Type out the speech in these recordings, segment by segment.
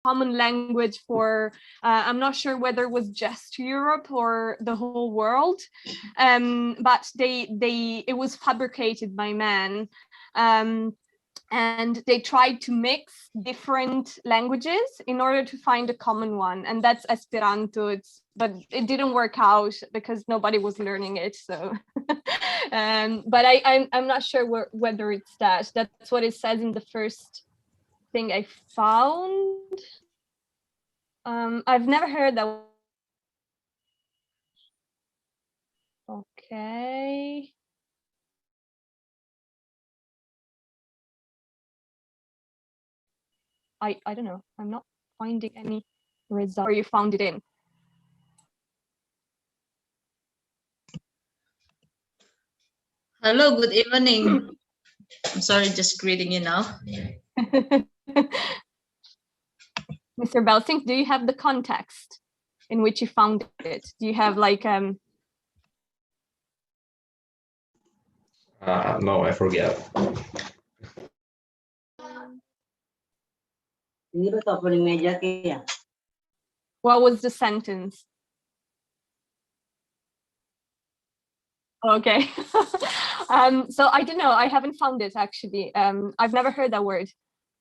common language for, I'm not sure whether it was just Europe or the whole world, but it was fabricated by men. And they tried to mix different languages in order to find a common one, and that's Esperanto. But it didn't work out because nobody was learning it. So, but I'm not sure whether it's that. That's what it says in the first thing I found. I've never heard that. Okay. I don't know. I'm not finding any result. Or you found it in. Hello, good evening. I'm sorry, just greeting you now. Mr. Belsink, do you have the context in which you found it? Do you have like no, I forget. What was the sentence? Okay. So I don't know. I haven't found it actually. I've never heard that word.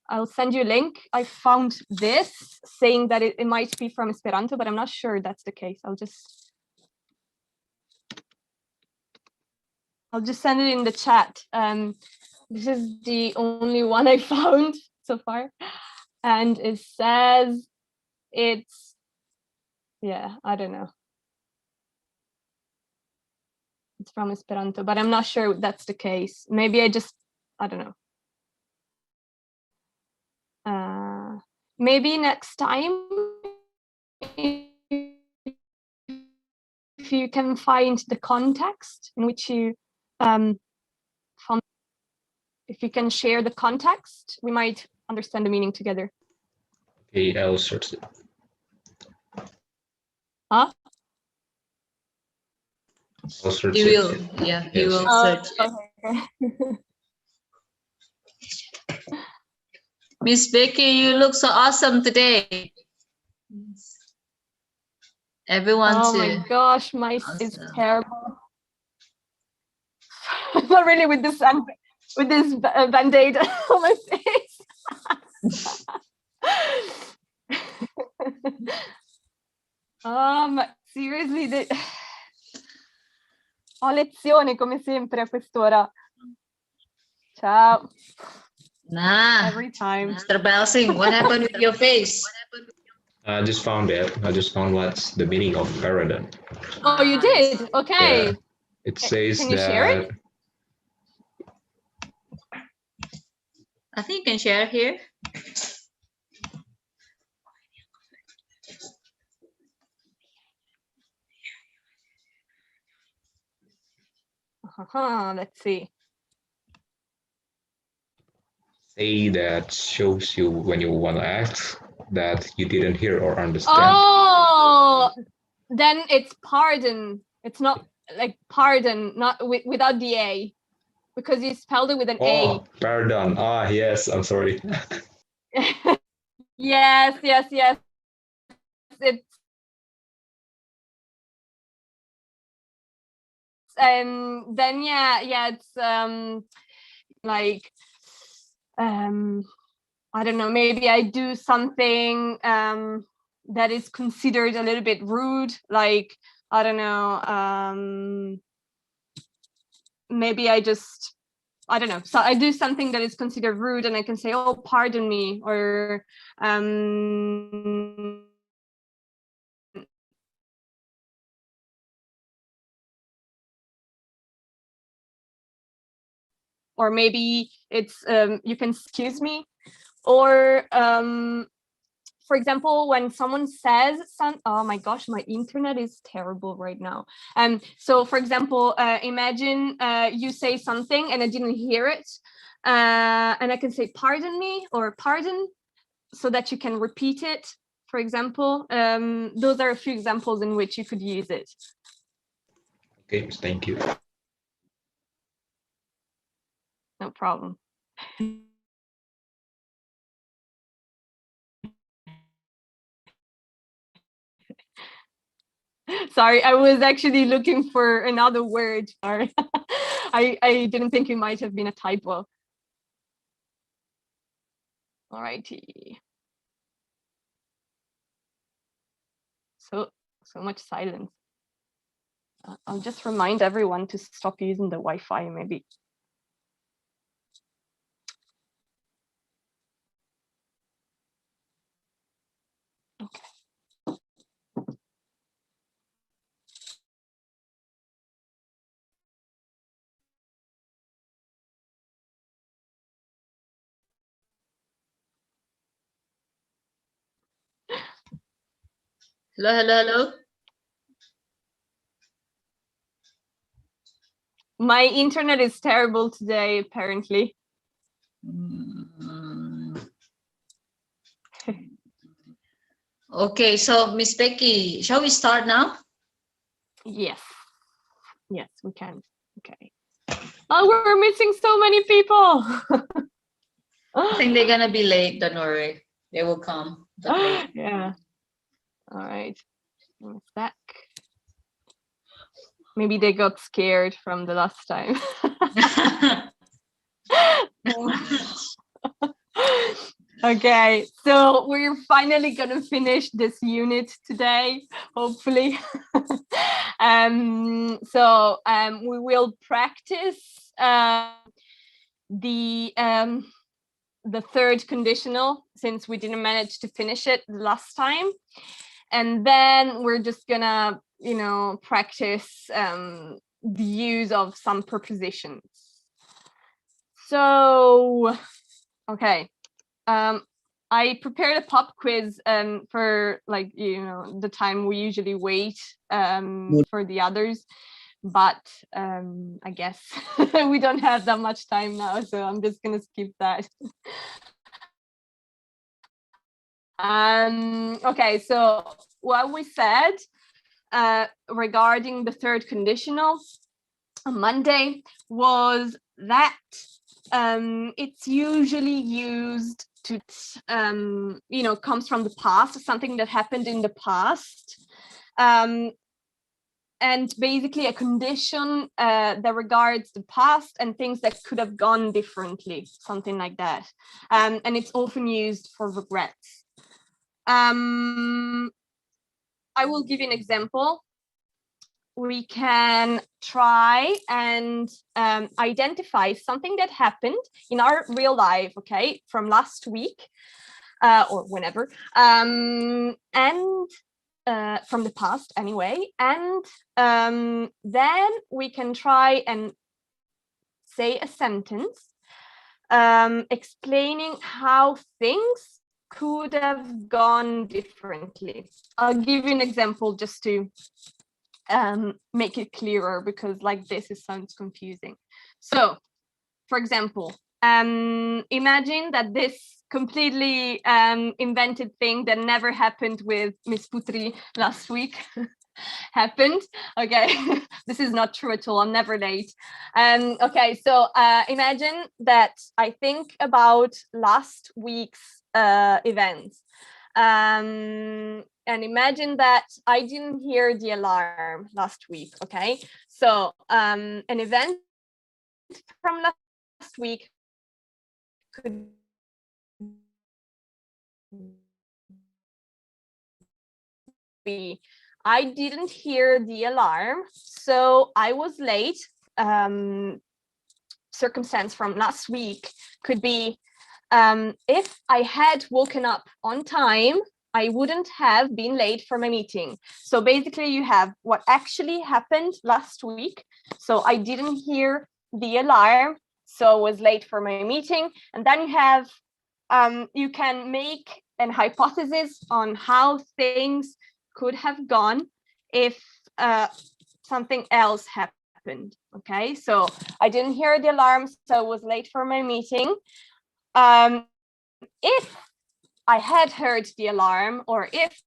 I'll send you a link. I found this saying that it might be from Esperanto, but I'm not sure that's the case. I'll just send it in the chat. This is the only one I found so far. And it says it's, yeah, I don't know. It's from Esperanto, but I'm not sure that's the case. Maybe I don't know. Maybe next time, if you can find the context in which you found, if you can share the context, we might understand the meaning together. Okay, I'll search it. Huh? I'll search He will, it. yeah, he Yes. will search it. Okay. Miss Becky, you look so awesome today. Everyone Oh too. my gosh, my Awesome. is terrible. Not really with this band-aid on my face. Seriously, ho lezione come sempre a quest'ora. Ciao. Nah, Every time. Mr. Belsing, what happened with your face? I just found it. I just found what's the meaning of paradigm. Oh, you did? Okay. Yeah. It says Can you that. share it? I think you can share here. Let's see. Say that shows you when you want to act that you didn't hear or understand. Oh, then it's pardon. It's not like pardon, not without the A, because you spelled it with an Oh, pardon. Ah, yes, I'm sorry. A. Yes. It's then yeah, it's like I don't know, maybe I do something that is considered a little bit rude, like I don't know, maybe I don't know, so I do something that is considered rude and I can say, oh, pardon me, or maybe it's you can excuse me, or for example, when someone says oh my gosh, my internet is terrible right now. So for example, imagine you say something and I didn't hear it, and I can say pardon me or pardon, so that you can repeat it, for example. Those are a few examples in which you could use it. Okay, thank you. No problem. Sorry, I was actually looking for another word. Sorry. I didn't think it might have been a typo. All righty. So much silence. I'll just remind everyone to stop using the Wi-Fi, maybe. Okay. Hello, hello, hello. My internet is terrible today, apparently. Okay, so Miss Becky, shall we start now? Yes. Yes, we can. Okay. Oh, we're missing so many people. I think they're gonna be late, don't worry. They will come, but late. Yeah. All right. One sec. Maybe they got scared from the last time. Okay, so we're finally gonna finish this unit today, hopefully. We will practice the third conditional, since we didn't manage to finish it last time, and then we're just gonna, practice the use of some prepositions. So, okay. I prepared a pop quiz for, like, the time we usually wait for the others, but I guess we don't have that much time now, so I'm just gonna skip that. Okay, so what we said regarding the third conditional on Monday was that it's usually used to, comes from the past, something that happened in the past, and basically a condition that regards the past and things that could have gone differently, something like that. And it's often used for regrets. I will give you an example. We can try and identify something that happened in our real life, okay, from last week or whenever, and from the past anyway, and then we can try and say a sentence explaining how things could have gone differently. I'll give you an example just to make it clearer, because like this, it sounds confusing. So, for example, imagine that this completely invented thing that never happened with Miss Putri last week happened. Okay, this is not true at all. I'm never late. Okay, so imagine that I think about last week's events. And imagine that I didn't hear the alarm last week. Okay, so an event from last week could be I didn't hear the alarm, so I was late. Circumstance from last week could be if I had woken up on time, I wouldn't have been late for my meeting. So basically you have what actually happened last week. So I didn't hear the alarm, so I was late for my meeting. And then you have, you can make an hypothesis on how things could have gone if something else happened. Okay, so I didn't hear the alarm, so I was late for my meeting. If I had heard the alarm, or if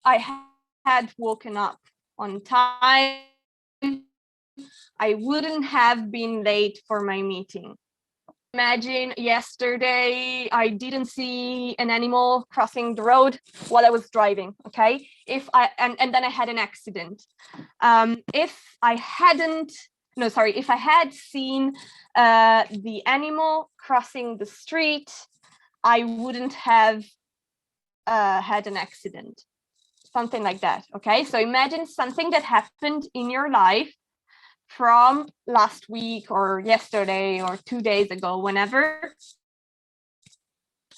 I had woken up on time, I wouldn't have been late for my meeting. imagine yesterday I didn't see an animal crossing the road while I was driving. Okay, if I and then I had an accident. If I hadn't, no, sorry, if I had seen the animal crossing the street, I wouldn't have had an accident. Something like that. Okay, so imagine something that happened in your life from last week or yesterday or 2 days ago, whenever.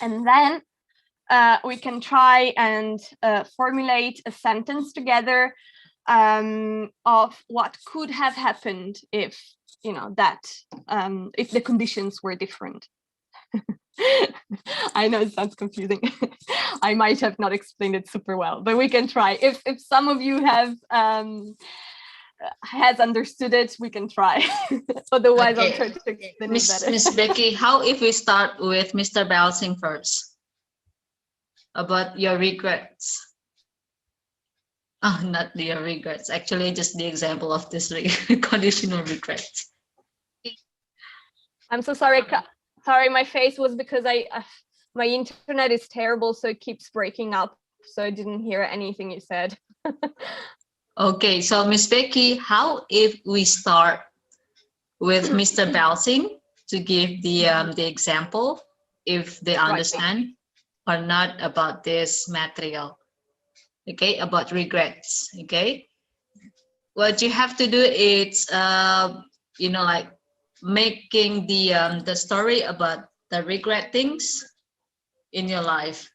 And then we can try and formulate a sentence together of what could have happened if, you know, that if the conditions were different. I know it sounds confusing. I might have not explained it super well, but we can try. If some of you have has understood it, we can try. Otherwise, Okay. I'll try to explain it better. Miss Becky, how if we start with Mr. Belsing first about your regrets? Oh, not your regrets. Actually, just the example of this conditional regrets. I'm so sorry. Sorry, my face was because my internet is terrible, so it keeps breaking up. So I didn't hear anything you said. Okay, so Miss Becky, how if we start with Mr. Belsing to give the example, if they understand or not about this material, okay, about regrets, okay? What you have to do is, you know, like making the story about the regret things in your life.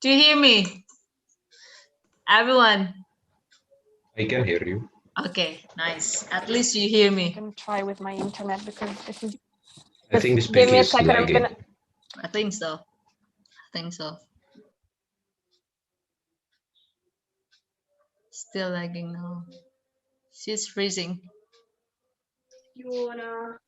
Do you hear me? Everyone? I can hear you. Okay, nice. At least you hear me. I'm gonna try with my internet because this is. I think this Give me a is second. I'm lagging. gonna. I think so. I think so. Still lagging now. She's freezing. You wanna?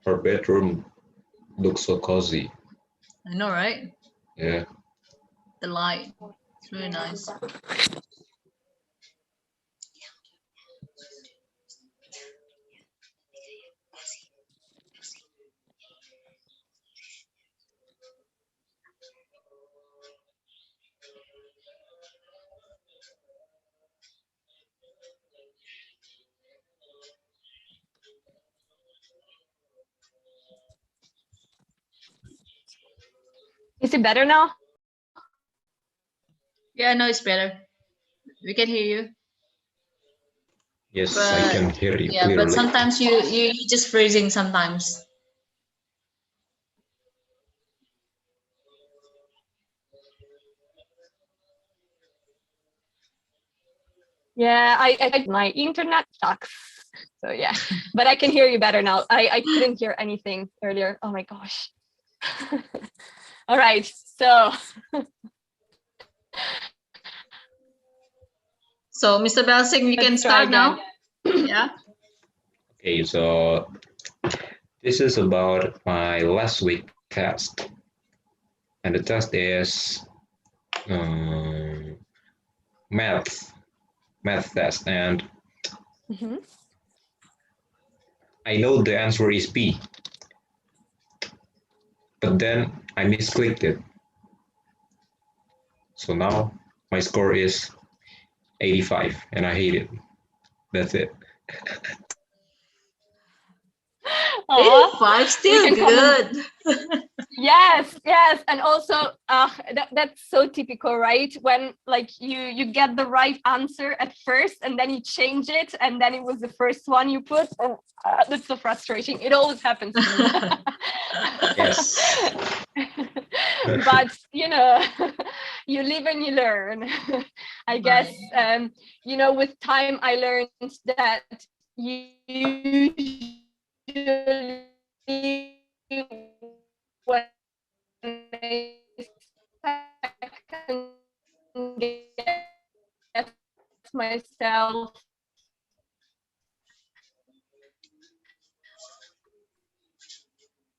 Our bedroom looks so cozy. I know, right? Yeah. The light. It's really nice. Is it better now? Yeah, no, it's better. We can hear you. Yes, But I can hear you yeah, but clearly. sometimes you just freezing sometimes. Yeah, I my internet sucks. So yeah, but I can hear you better now. I couldn't hear anything earlier. Oh my gosh. All right, so So Mr. Belsing, we can let's try start now. again. Yeah. Okay, so this is about my last week test. And the test is math test. And Mhm. I know the answer is B. But then I misclicked it. So now my score is 85 and I hate it. That's it. 85, We still can comment. good. Yes, and also that's so typical, right? When like you get the right answer at first and then you change it and then it was the first one you put. Oh, that's so frustrating. It always happens to me. Yes. But you know, you live and you learn. I guess you know, with time I learned that you usually when I second guess myself,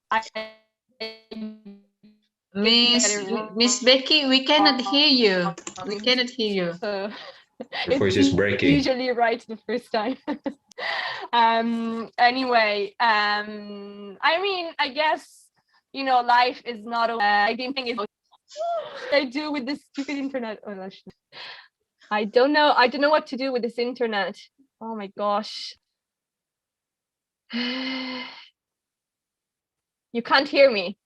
I Miss Becky, we cannot hear you. We cannot hear you. So Your voice is breaking. usually right the first time. Anyway, I mean, I guess, you know, life is not I didn't think it's what I do with this stupid internet. Oh gosh. I don't know what to do with this internet. Oh my gosh. You can't hear me.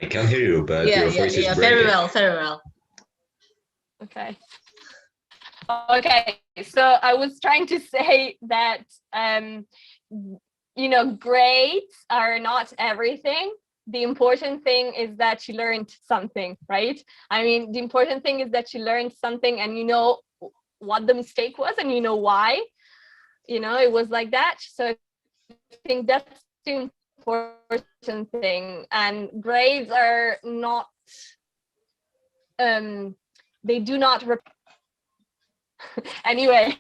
I can hear you, but your voice is breaking. Very well, very well. Okay. Okay, so I was trying to say that, you know, grades are not everything. The important thing is that you learned something, right? I mean, the important thing is that you learned something and you know what the mistake was and you know why, you know, it was like that. So I think that's the important thing. And grades are not, they do not, anyway.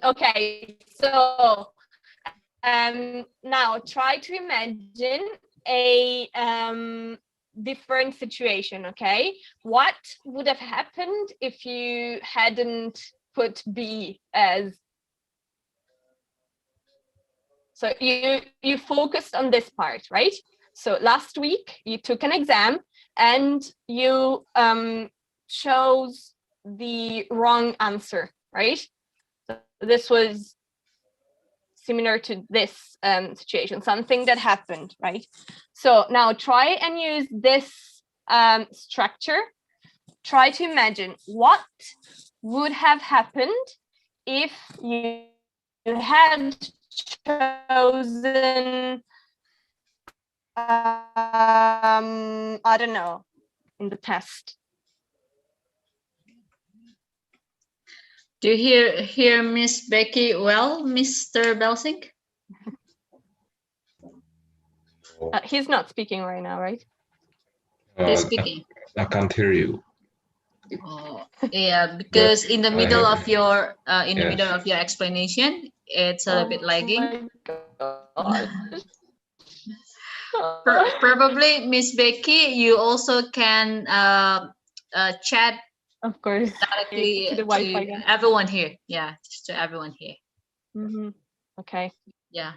Okay, so now try to imagine a different situation, okay? What would have happened if you hadn't put B as? So you focused on this part, right? So last week you took an exam and you chose the wrong answer, right? So this was similar to this situation, something that happened, right? So now try and use this structure. Try to imagine what would have happened if you had chosen, I don't know, in the test. Do you hear Miss Becky well, Mr. Belsing? He's not speaking right now, right? He's speaking. I can't hear you. Oh, yeah, because in the middle of your middle of your explanation, it's a little bit lagging. Probably, Miss Becky, you also can chat, of course, directly to the Wi-Fi. To everyone here. Yeah, just to everyone here. Mm-hmm. Okay. Yeah.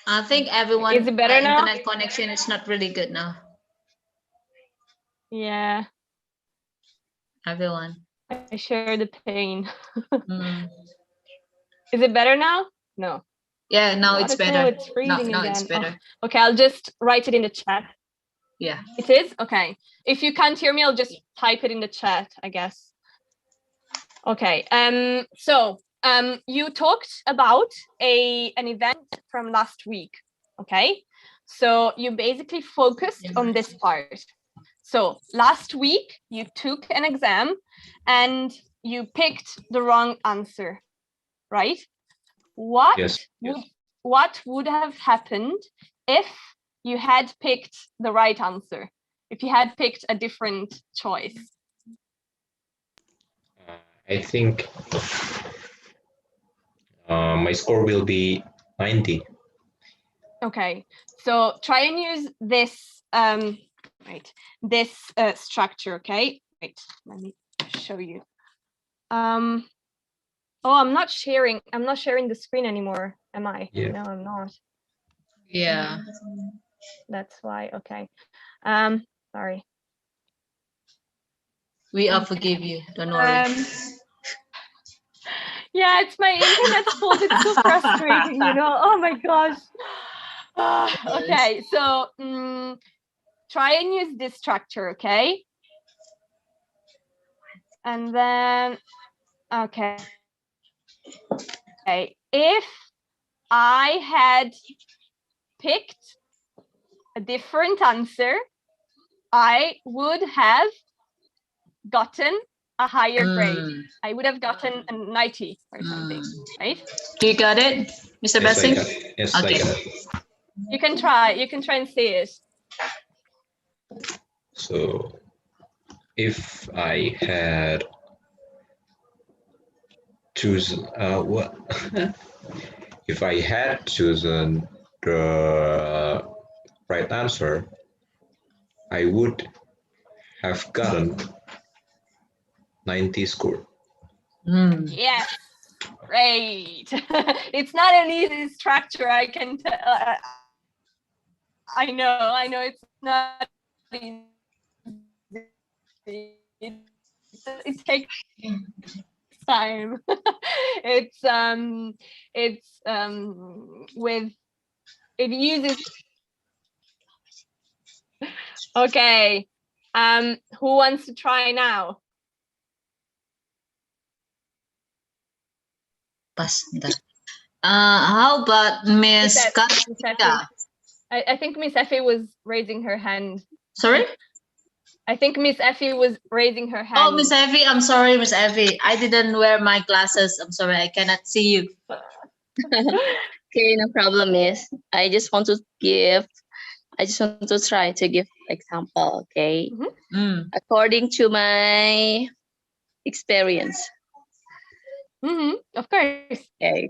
I think everyone. Is it better now? Internet connection is not really good now. Yeah. Everyone. I share the pain. Is it better now? No. Yeah, now it's better. It's freezing now again. It's better. Oh, okay, I'll just write it in the chat. Yeah. It is? Okay. If you can't hear me, I'll just type it in the chat, I guess. Okay. So you talked about an event from last week. Okay. So you basically focused on this part. So last week you took an exam and you picked the wrong answer, right? What would have happened if you had picked the right answer? If you had picked a different choice? I think my score will be 90. Okay, so try and use this this structure. Okay, wait, let me show you. Oh, I'm not sharing the screen anymore, am I? Yeah. No, I'm not. Yeah. That's why. Okay. Sorry. We all forgive you. Don't worry. Yeah, it's my internet's fault. It's so frustrating, you know. Oh my gosh. Okay, so try and use this structure, okay? And then, okay. If I had picked a different answer, I would have gotten a higher grade. I would have gotten a 90 or something, right? Do you got it, Mr. Belsing? Yes, okay. I got it. You can try and see it. So if I had choose what if I had chosen the right answer, I would have gotten 90 score. Yes, great. It's not an easy structure. I can tell. I know. It's not easy. It takes time. It's with it uses. Okay. Who wants to try now? Pas, bentar. How about Miss Miss Kartika? I think Miss Effie was raising her hand. Sorry? I think Miss Effie was raising her hand. Oh, Miss Evie, I'm sorry, Miss Evie. I didn't wear my glasses. I'm sorry, I cannot see you. Okay, no problem, Miss. I just want to try to give example, okay? According to my experience. Of course. Okay.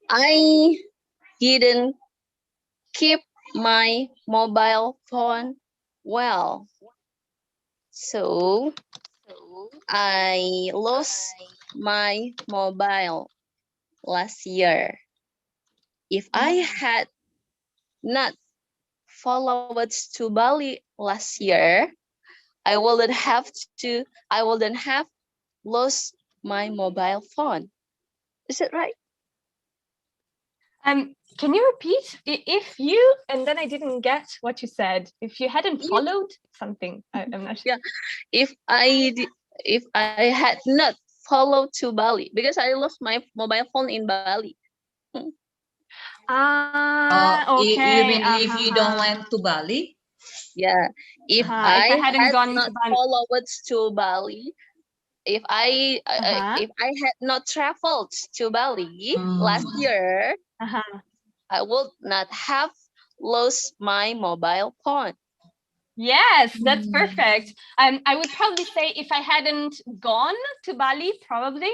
I didn't keep my mobile phone well. So I lost my mobile last year. If I had not followed to Bali last year, I wouldn't have lost my mobile phone. Is it right? Can you repeat? If you, and then I didn't get what you said. If you hadn't followed something, I'm not sure. Yeah. If I had not followed to Bali, because I lost my mobile phone in Bali. Okay. You mean if you don't went to Bali? Yeah. If I had not followed to Bali, if I had not traveled to Bali last year, I would not have lost my mobile phone. Yes, that's perfect. I would probably say if I hadn't gone to Bali, probably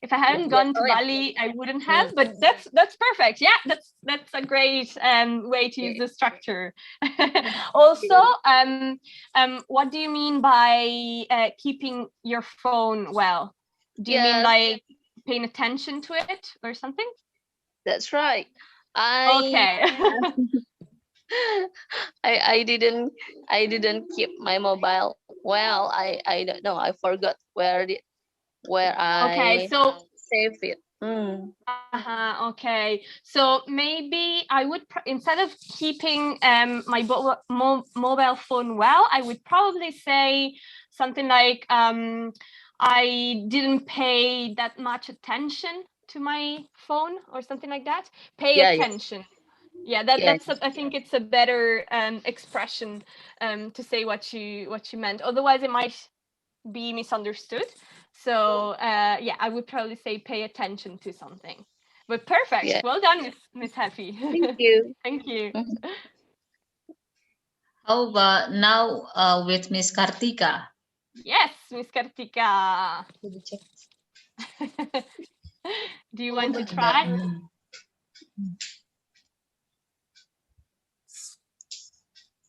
if I hadn't gone to Bali, I wouldn't have. But that's perfect. Yeah, that's a great way to use the structure. Also, what do you mean by keeping your phone well? Do you mean like paying attention to it or something? That's right. Okay. I didn't keep my mobile well. I don't know. I forgot where I save it. Okay, so maybe I would instead of keeping my mobile phone well, I would probably say something like I didn't pay that much attention to my phone or something like that. Pay attention. Yeah, that's I think it's a better expression to say what you meant. Otherwise, it might be misunderstood. So yeah, I would probably say pay attention to something. But perfect. Yeah. Well done, Miss Happy. Thank you. Thank you. How about now with Miss Kartika? Yes, Miss Kartika. Do you want to try?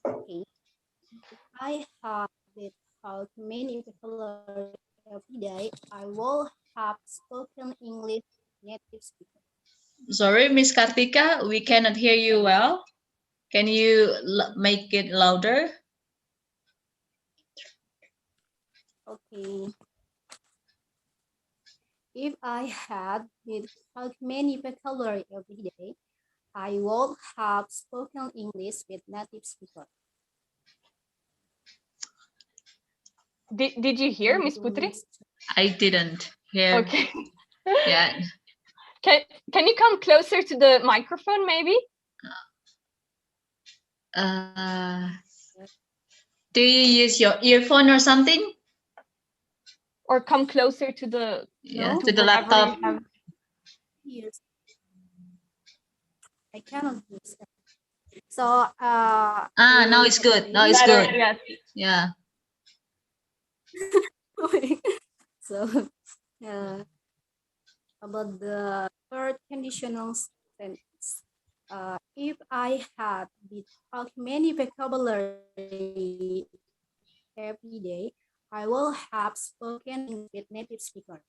Okay. I have how many vocabulary every day. I will have spoken English native speaker. Sorry, Miss Kartika, we cannot hear you well. Can you make it louder? Okay. If I had how many vocabulary every day, I would have spoken English with native speaker. Did you hear, Miss Putri? I didn't hear. Okay. Yeah. Can you come closer to the microphone, maybe? Do you use your earphone or something? Or come closer to the to the laptop. Yes. I cannot use it. So now it's good. Now it's good. Yes. Yeah. So about the third conditional sentence. If I had many vocabulary every day, I will have spoken with native speaker.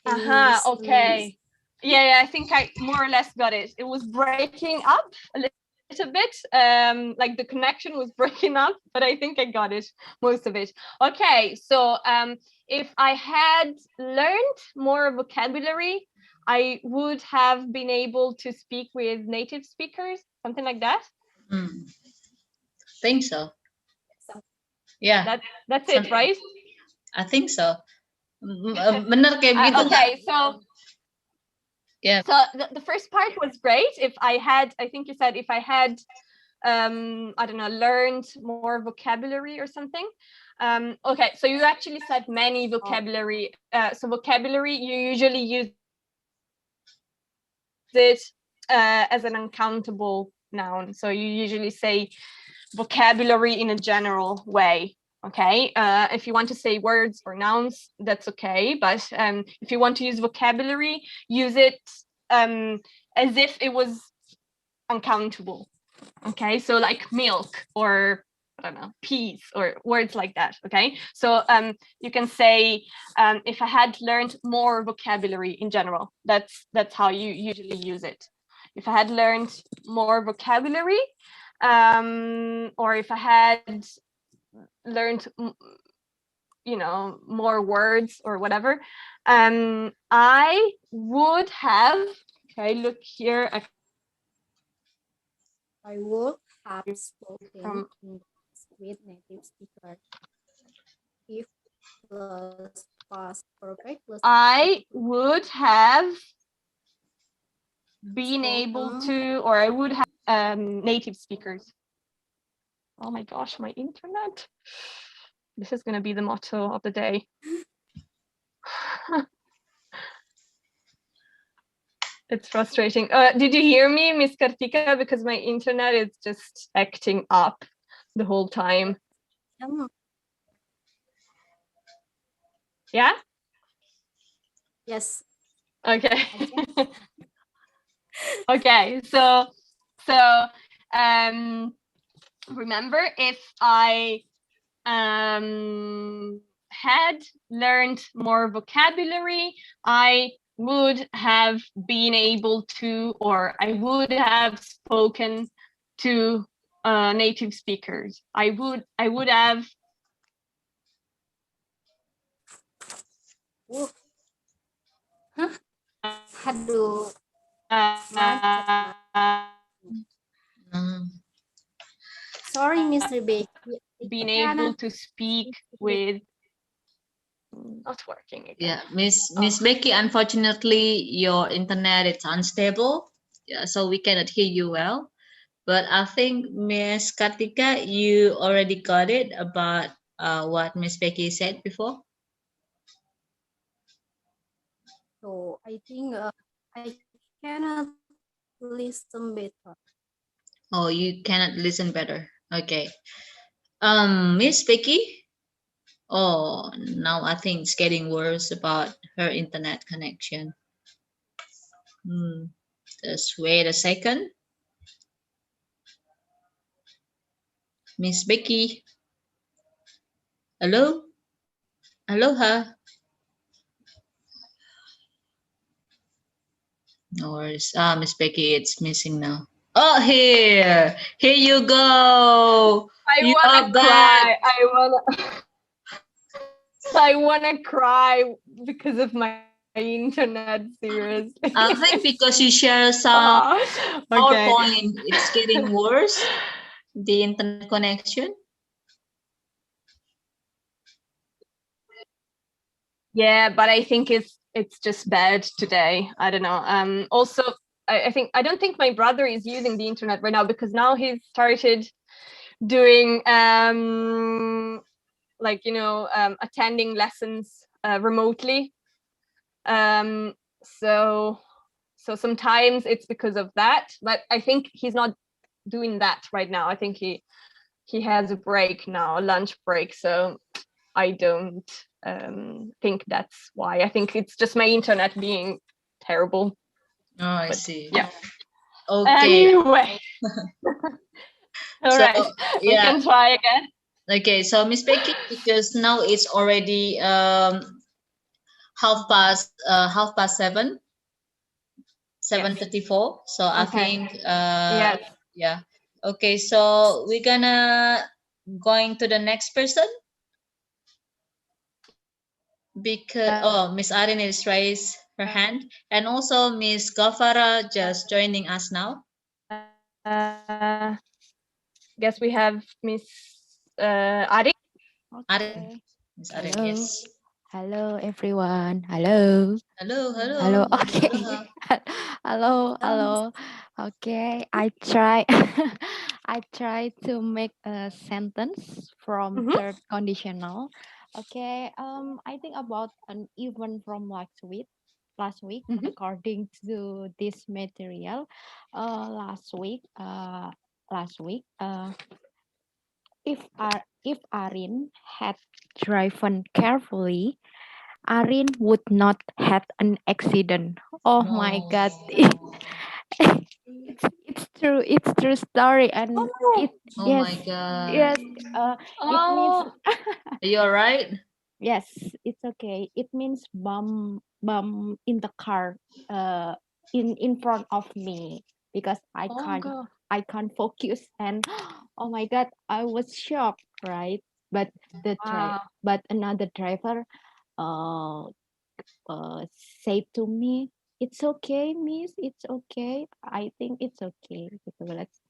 Okay. Yeah, I think I more or less got it. It was breaking up a little bit. Like the connection was breaking up, but I think I got it, most of it. Okay, so if I had learned more vocabulary, I would have been able to speak with native speakers, something like that. Think so. Yeah. That's it, right? I think so. Bener kayak begitu. Okay, so yeah. So the first part was great. If I had, I think you said if I had, I don't know, learned more vocabulary or something. Okay, so you actually said many vocabulary. So vocabulary, you usually use it as an uncountable noun. So you usually say vocabulary in a general way. Okay, if you want to say words or nouns, that's okay. But if you want to use vocabulary, use it as if it was uncountable. Okay, so like milk or I don't know, peas or words like that. Okay, so you can say if I had learned more vocabulary in general. That's how you usually use it. If I had learned more vocabulary, or if I had learned, you know, more words or whatever, I would have. Okay, look here. I would have spoken with native speaker. If plus past perfect plus I would have been able to, or I would have native speakers. Oh my gosh, my internet. This is going to be the motto of the day. It's frustrating. Did you hear me, Miss Kartika? Because my internet is just acting up the whole time. Yeah? Yes. Okay. Okay, so remember, if I had learned more vocabulary, I would have been able to, or I would have spoken to native speakers. I would have. Aduh. Sorry, Mr. Becky. Being able to speak with. Not working again. Yeah, Miss Becky, unfortunately your internet is unstable, yeah, so we cannot hear you well. But I think Miss Kartika, you already got it about what Miss Becky said before. So I think I cannot listen better. Oh, you cannot listen better. Okay. Miss Becky. Oh, now I think it's getting worse about her internet connection. Just wait a second. Miss Becky. Hello? Aloha. No worries. Miss Becky, it's missing now. Oh, here you go. I wanna cry. I wanna cry because of my internet. Seriously. I think because you share some PowerPoint, it's getting worse. The internet connection. Yeah, but I think it's just bad today. I don't know. Also, I don't think my brother is using the internet right now because now he's started doing like, you know, attending lessons remotely. So sometimes it's because of that, but I think he's not doing that right now. I think he has a break now, a lunch break. So I don't think that's why. I think it's just my internet being terrible. Oh, I But, see. yeah. Okay. Anyway. All right. We can try again. Okay, so Miss Becky, because now it's already 7:30. So I think yes. Yeah. Okay, so we're gonna going to the next person because Miss Arin is raised her hand, and also Miss Gafara just joining us now. Guess we have Miss Arin. Arin. Miss Arin, yes. Hello everyone. Hello. Hello. Hello. Okay. Hello. Okay. I try I try to make a sentence from third conditional. Okay. I think about an event from last week. According to this material, last week, if Arin had driven carefully, Arin would not have an accident. Oh my God. It's true. It's true story. And Oh my God. Yes. It means Are you all right? yes, it's okay. It means bum in the car in front of me because I can't focus, and oh my God, I was shocked, right? But but another driver say to me, "It's okay, miss. It's okay. I think it's okay." Let's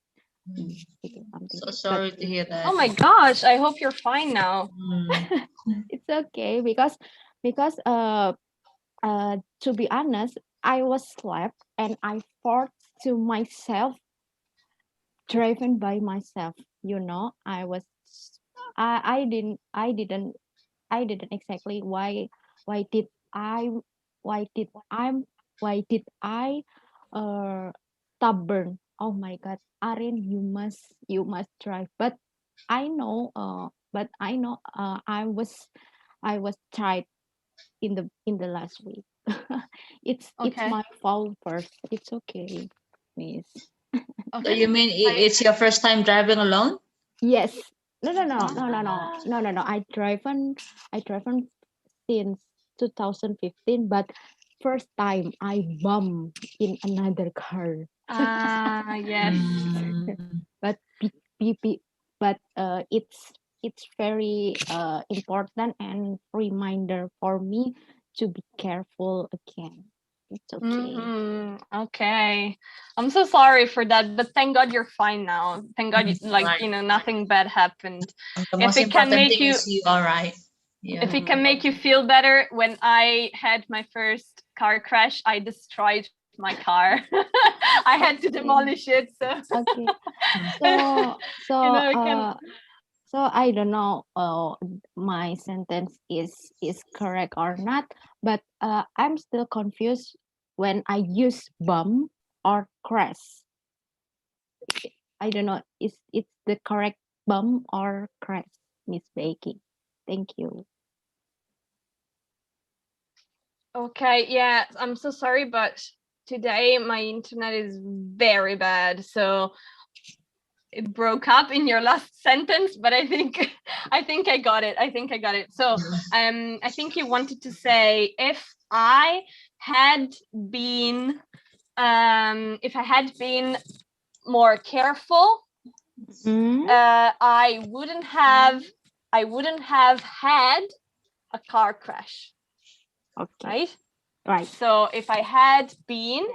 something. So sorry to hear that. Oh my gosh! I hope you're fine now. It's okay because to be honest, I was slept and I forced to myself driven by myself. You know, I didn't exactly why did I why did I stubborn. Oh my God, Arin, you must drive. But I know I was tired in the last week. It's my fault first. It's okay, miss. So you mean it's your first time driving alone? Yes. No. I driven since 2015, but first time I bumped in another car. Yes. But it's very important and reminder for me to be careful again. It's okay. Okay. I'm so sorry for that, but thank God you're fine now. Thank God, nothing bad happened. The most important thing is you all right. Yeah. If it can make you feel better, when I had my first car crash, I destroyed my car. I had to demolish it. So okay. So I don't know my sentence is correct or not, but I'm still confused when I use bump or crash. I don't know, it's the correct bump or crash, Miss Becky. Thank you. Okay, yeah, I'm so sorry, but today my internet is very bad, so it broke up in your last sentence, but I think I got it. So I think you wanted to say if I had been more careful, I wouldn't have had a car crash. Okay. Right. So if I had been,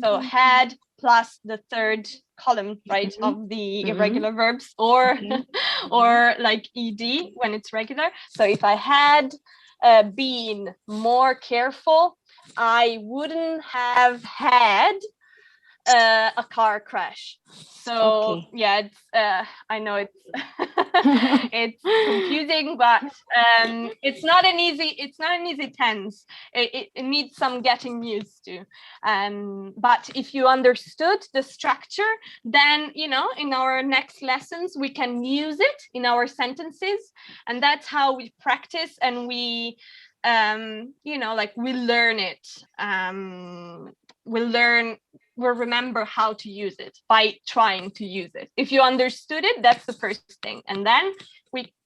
so had plus the third column, right, of the irregular verbs, or or like ed when it's regular. So if I had been more careful, I wouldn't have had a car crash. So yeah, it's I know it's it's confusing, but it's not an easy tense. It needs some getting used to. But if you understood the structure, then in our next lessons we can use it in our sentences, and that's how we practice and we we learn it. We'll remember how to use it by trying to use it. If you understood it, that's the first thing. And then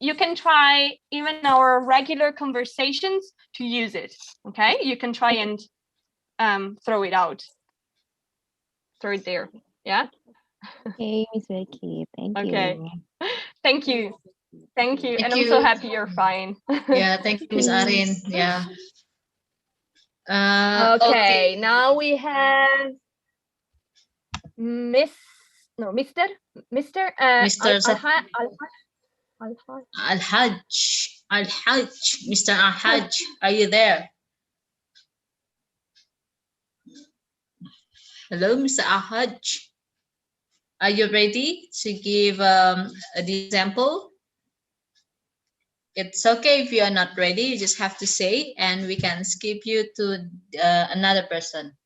you can try even our regular conversations to use it. Okay, you can try and throw it out. Throw it there. Yeah. Okay, Miss Becky. Thank you. Okay. Thank you. Thank you. Thank and you. I'm so happy you're fine. Yeah, thank you, Miss Arin. Yeah. Okay, now we have Mr. Al-Hajj. Mr. Al-Hajj, are you there? Hello, Mr. Al-Hajj. Are you ready to give the example? It's okay if you are not ready, you just have to say, and we can skip you to another person.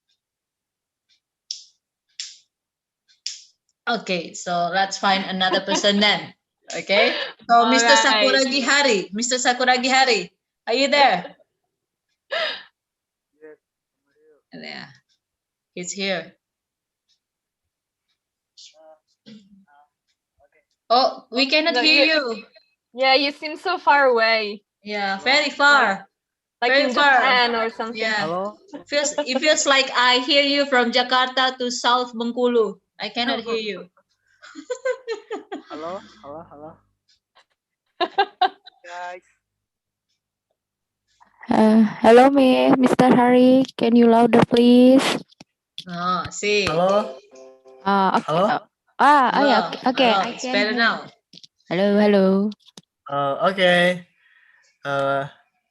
Okay, so let's find another person then. Okay, so All Mr. right. Sakuragi Hari, are you there? Yeah, he's here. Oh, we cannot hear you. Yeah, you seem so far away. Yeah, very far. Like very in far. Japan or something. Yeah. Hello? It feels like I hear you from Jakarta to South Bengkulu. I cannot hear you. Hello? Hello? Guys. Hello, Mr. Hari. Can you louder, please? Oh, see. Hello? Okay. Hello? Yeah. Okay. Hello. I It's can better hear. now. Hello. Okay.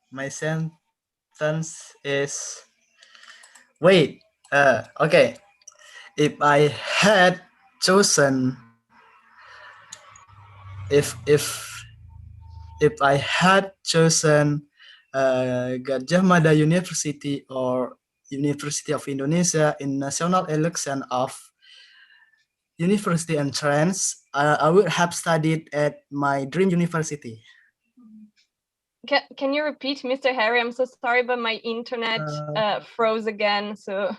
My sentence is wait. Okay. If I had chosen if I had chosen Gadjah Mada University or University of Indonesia in national election of university entrance, I would have studied at my dream university. Can you repeat, Mr. Harry? I'm so sorry, but my internet froze again. So.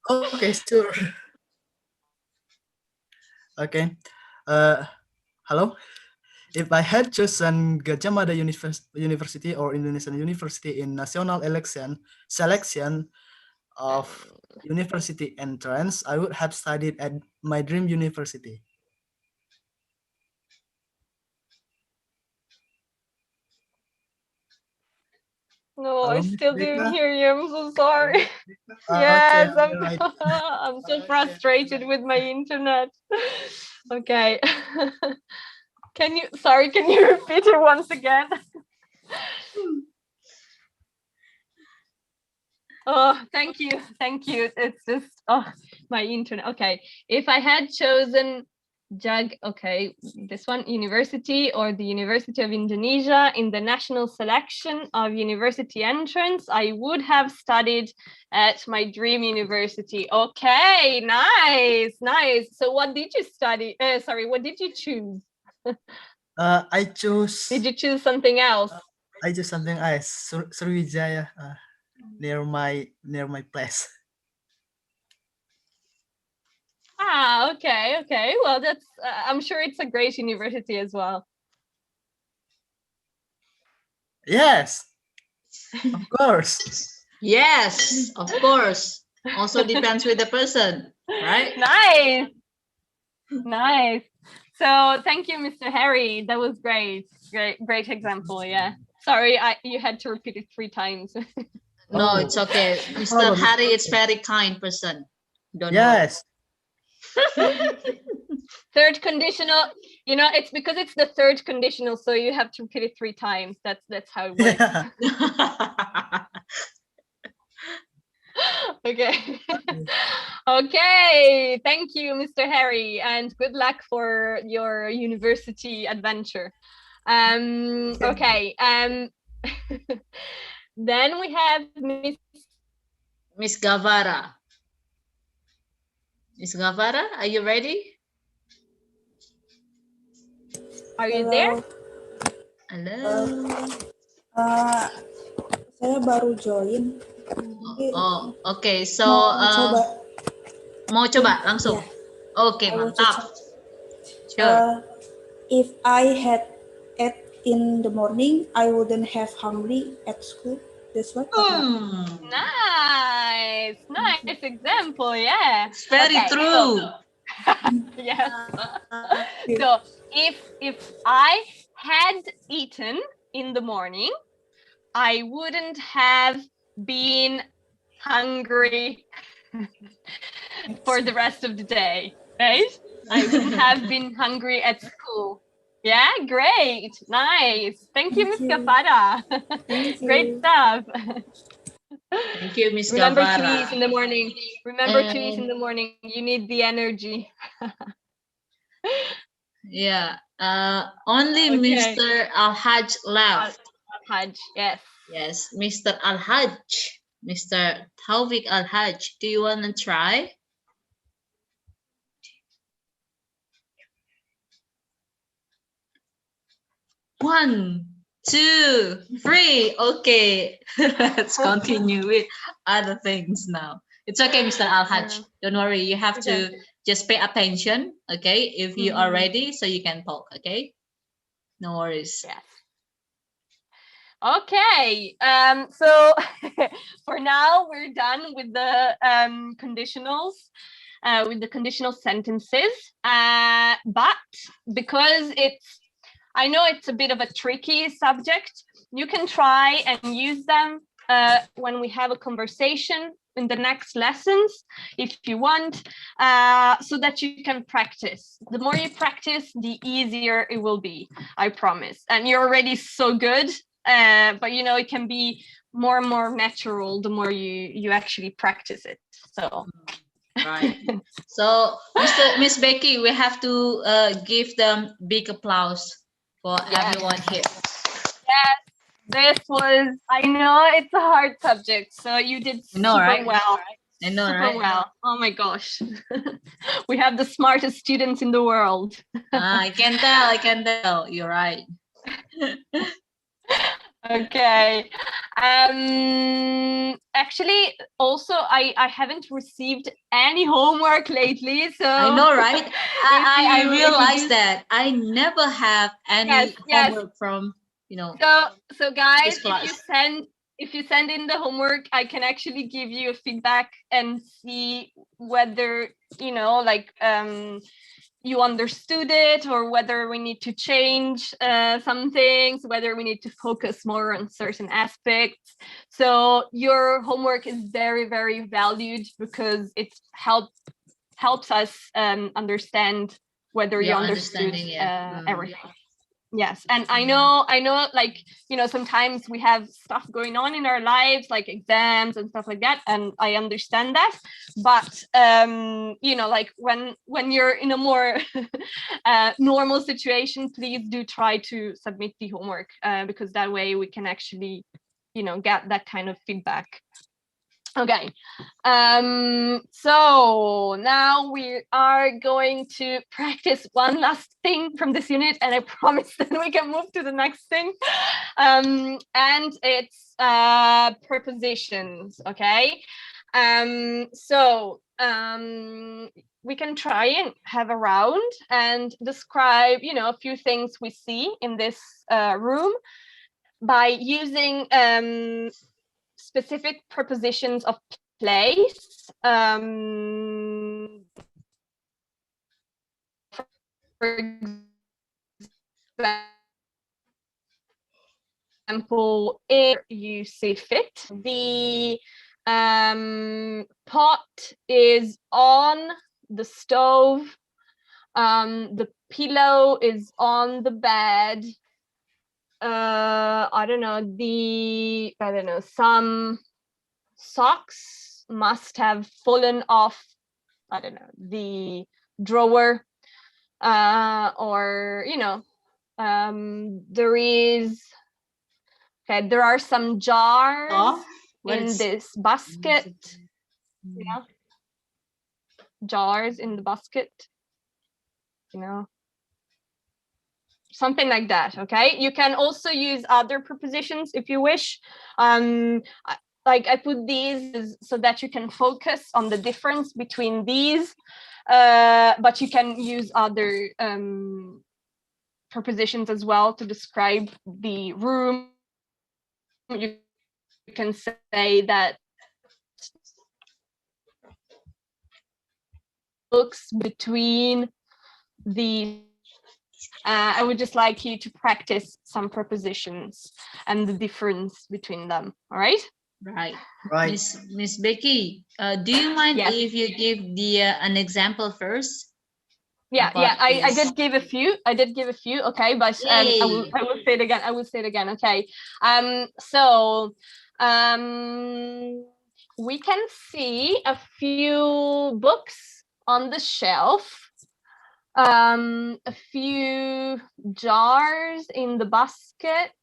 Okay, sure. Okay. Hello. If I had chosen Gadjah Mada University or Indonesian University in national selection of university entrance, I would have studied at my dream university. No, Hello, I still Miss didn't Becca? hear you. I'm so sorry. Okay, Yes, right. I'm so frustrated with my internet. Okay. Can you repeat it once again? Oh, thank you. It's just my internet. Okay. If I had chosen this one, university or the University of Indonesia in the national selection of university entrance, I would have studied at my dream university. Okay, nice. So what did you study? What did you choose? I chose. Did you choose something else? I chose something else. Sriwijaya, near my place. Okay. Well, that's I'm sure it's a great university as well. Yes, of course. Yes, of course. Also depends with the person, right? Nice. So thank you, Mr. Harry. That was great example. Yeah. Sorry, you had to repeat it 3 times. No, it's okay. Mr. Harry is very kind person. Don't yes. Third conditional, it's because it's the third conditional, so you have to repeat it 3 times. That's how it works. Yeah. Okay. Okay, thank you, Mr. Harry, and good luck for your university adventure. Okay, then we have Miss Gavara. Miss Gavara, are you ready? Are you there? Halo. Saya baru join. Oh, okay. So, mau coba langsung. Yeah. Okay, mantap. Sure. If I had ate in the morning, I wouldn't have hungry at school. That's what. Nice example. Yeah. It's very true. Yes. So if I had eaten in the morning, I wouldn't have been hungry for the rest of the day, right? I wouldn't have been hungry at school. Yeah, great. Nice. Thank you, Miss Gavara. Great stuff. Thank you, Miss Remember Gavara. to eat in the morning. Remember to eat in the morning. You need the energy. Yeah. Only okay. Mr. Al-Hajj left. Al-Hajj, yes. Yes, Mr. Al-Hajj. Mr. Taufik Al-Hajj. Do you want to try? One, two, three. Okay, let's continue with other things now. It's okay, Mr. Al-Hajj. Don't worry. You have to just pay attention, okay? If you are ready, so you can talk, okay? No worries. Yes. Okay. So for now, we're done with the conditionals. With the conditional sentences, but because I know it's a bit of a tricky subject, you can try and use them when we have a conversation in the next lessons, if you want, so that you can practice. The more you practice, the easier it will be, I promise. And you're already so good, but you know, it can be more and more natural the more you actually practice it. So. Right. So, Miss Becky, we have to give them big applause for everyone here. Yes, this was, I know it's a hard subject, so you did super well. I know, super well. Oh my gosh. We have the smartest students in the world. I can tell. You're right. Okay. Actually, also, I haven't received any homework lately, so I know, right? I realized that I never have any homework from, you know. So guys, if you send in the homework, I can actually give you a feedback and see whether, you know, like you understood it, or whether we need to change some things, whether we need to focus more on certain aspects. So your homework is very, very valued because it helps us understand whether you understood everything. Yes, and I know, like, you know, sometimes we have stuff going on in our lives, like exams and stuff like that, and I understand that. But you know, like when you're in a more normal situation, please do try to submit the homework, because that way we can actually, you know, get that kind of feedback. Okay, so now we are going to practice one last thing from this unit, and I promise that we can move to the next thing, and it's prepositions. Okay, so we can try and have a round and describe, you know, a few things we see in this room by using specific prepositions of place. For example, if you see fit, the pot is on the stove, the pillow is on the bed. I don't know, some socks must have fallen off I don't know, the drawer, or there are some jars in this basket. Jars in the basket, something like that. Okay, you can also use other prepositions if you wish. I put these so that you can focus on the difference between these, but you can use other prepositions as well to describe the room. You can say that books between the I would just like you to practice some prepositions and the difference between them. All right? Right. Miss Becky, do you mind if you give an example first? I did give a few. Okay, but I will say it again. Okay. So we can see a few books on the shelf, a few jars in the basket.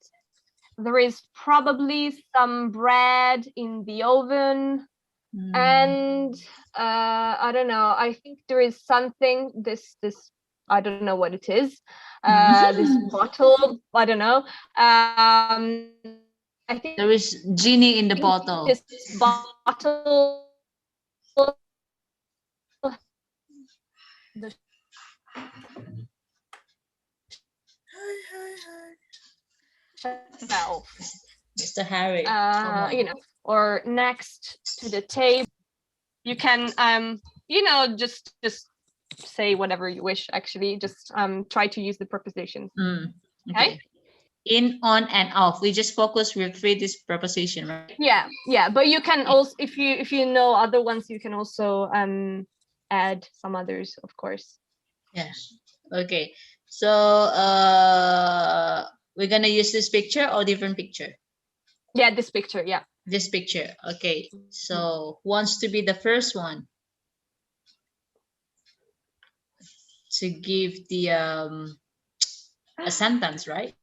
There is probably some bread in the oven. And I don't know, I think there is something, this I don't know what it is, this bottle, I don't know. I think there is genie in the bottle. This bottle shelf. Mr. Harry, or next to the table. You can just say whatever you wish. Actually, just try to use the prepositions. Okay. In, on, and off. We just focus with this preposition, right? Yeah. But you can also, if you know other ones, you can also add some others, of course. Yes. Okay. So we're gonna use this picture or different picture? Yeah, this picture. Yeah. This picture. Okay. So who wants to be the first one to give the a sentence, right?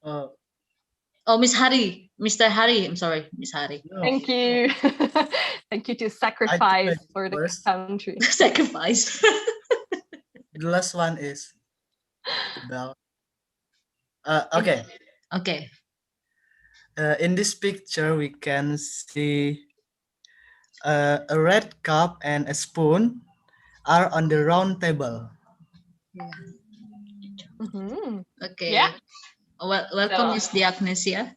Oh, Miss Hari, Mr. Hari. I'm sorry, Miss Hari. No. Thank you. Thank you to sacrifice for the country. Sacrifice. The last one is Bell. Okay. Okay. In this picture, we can see a red cup and a spoon are on the round table. Okay. Yeah. Well, welcome, Miss Diagnosia.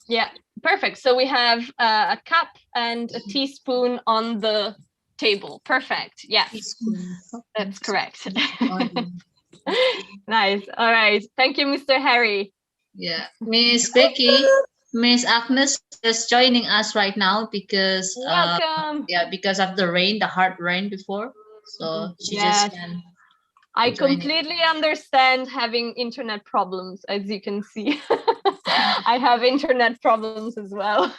Yeah, perfect. So we have a cup and a teaspoon on the table. Perfect. Yes, that's correct. Nice. All right. Thank you, Mr. Harry. Yeah, Miss Becky, Miss Agnes is joining us right now because welcome. Because of the rain, the hard rain before, so she just can. I completely understand having internet problems, as you can see. I have internet problems as well.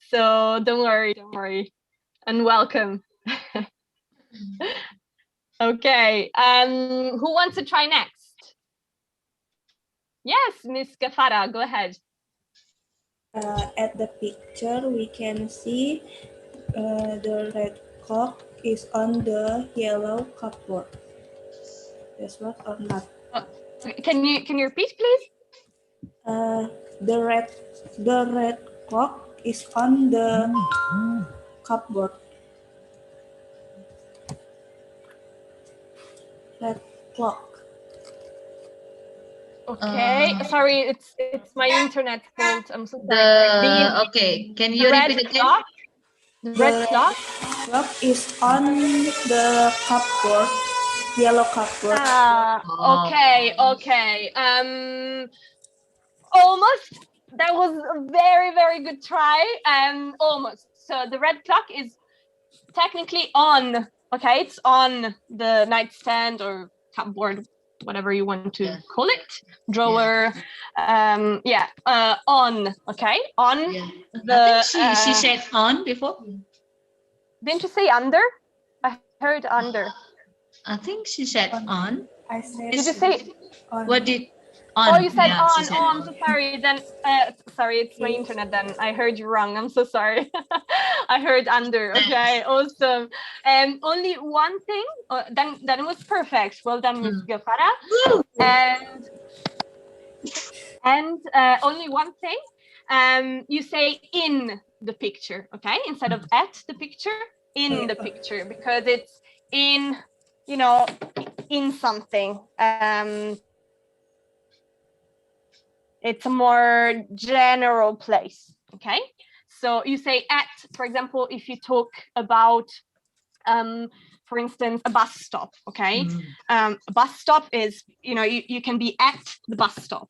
So don't worry, and welcome. Okay, who wants to try next? Yes, Miss Gafara, go ahead. At the picture, we can see the red clock is on the yellow cupboard. That's what or not? Can you repeat, please? The red clock is on the cupboard. Red clock. Okay, sorry, it's my internet fault. I'm so sorry. Okay, can you repeat again? Clock? The red clock is on the cupboard, yellow cupboard. Okay. Almost. That was a very, very good try. Almost. So the red clock is technically on. Okay, it's on the nightstand or cupboard, whatever you want to call it, drawer. Yeah, on. Okay, on I think she said on before. Didn't you say under? I heard under. I think she said on. I said. Did you say on. What did on? Oh, you said Yeah, on. said Oh, I'm so sorry. Then, sorry, it's my internet. Then I heard you wrong. I'm so sorry. I heard under. Okay, awesome. Only one thing. Then it was perfect. Well done, Miss Gafara. And only one thing. You say in the picture. Okay, instead of at the picture, in the picture, because it's in, you know, in something. It's a more general place, okay? So you say at, for example, if you talk about, for instance, a bus stop, okay? A bus stop is, you know, you can be at the bus stop.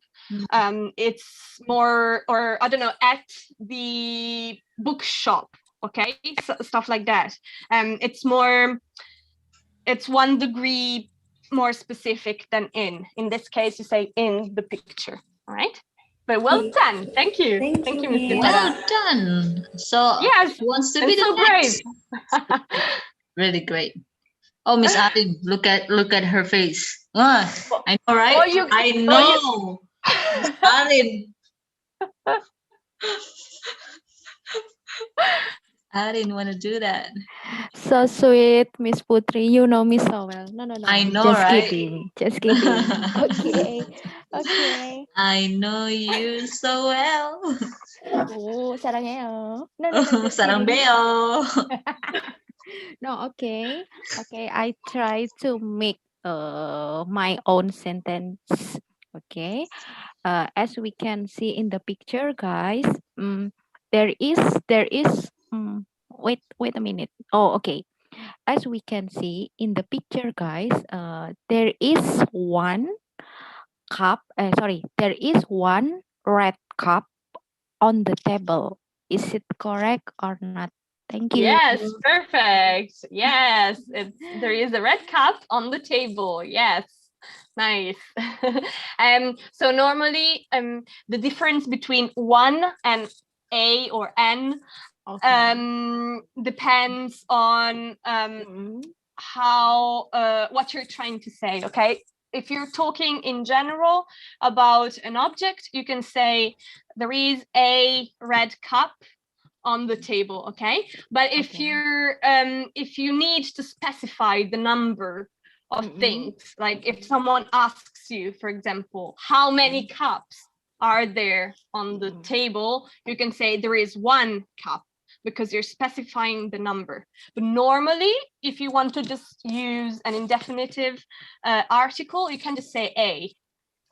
It's more, or I don't know, at the bookshop, okay? So, stuff like that. It's more, it's 1 degree more specific than in. In this case, you say in the picture. All right, but well done. Thank you. Thank you, Ms. Well done. So yes, who wants to be the next? Great. Really great. Oh, Miss Arin, look at her face. I know, right? Oh, I know. Miss Arin. I didn't want to do that. So sweet, Miss Putri. You know me so well. No. I know, just right? Kidding. Just kidding. Okay. Okay. I know you so well. Oh, saranghaeo. No. Sarang beo. No, okay. Okay, I try to make my own sentence. Okay. As we can see in the picture, guys, there is wait a minute. Oh, okay. As we can see in the picture, guys, there is one cup. There is one red cup on the table. Is it correct or not? Thank you. Yes, perfect. Yes, there is a red cup on the table. Yes, nice. So normally, the difference between one and a or n depends on how what you're trying to say. Okay, if you're talking in general about an object, you can say there is a red cup on the table, okay? But if you're if you need to specify the number of things, like if someone asks you, for example, how many cups are there on the table, you can say there is one cup, because you're specifying the number. But normally, if you want to just use an indefinitive article, you can just say a.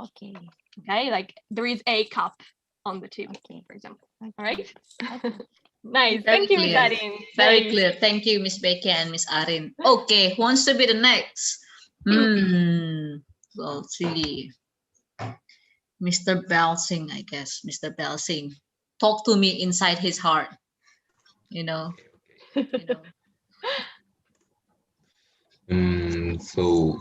Okay. Okay, like there is a cup on the table, for example. All right. Nice. Very Thank you, clear. Miss Arin. Very clear. Thank you, Miss Becky and Miss Arin. Okay, who wants to be the next? We'll see. Mr. Belsing, I guess. Mr. Belsing. Talk to me inside his heart. You know. So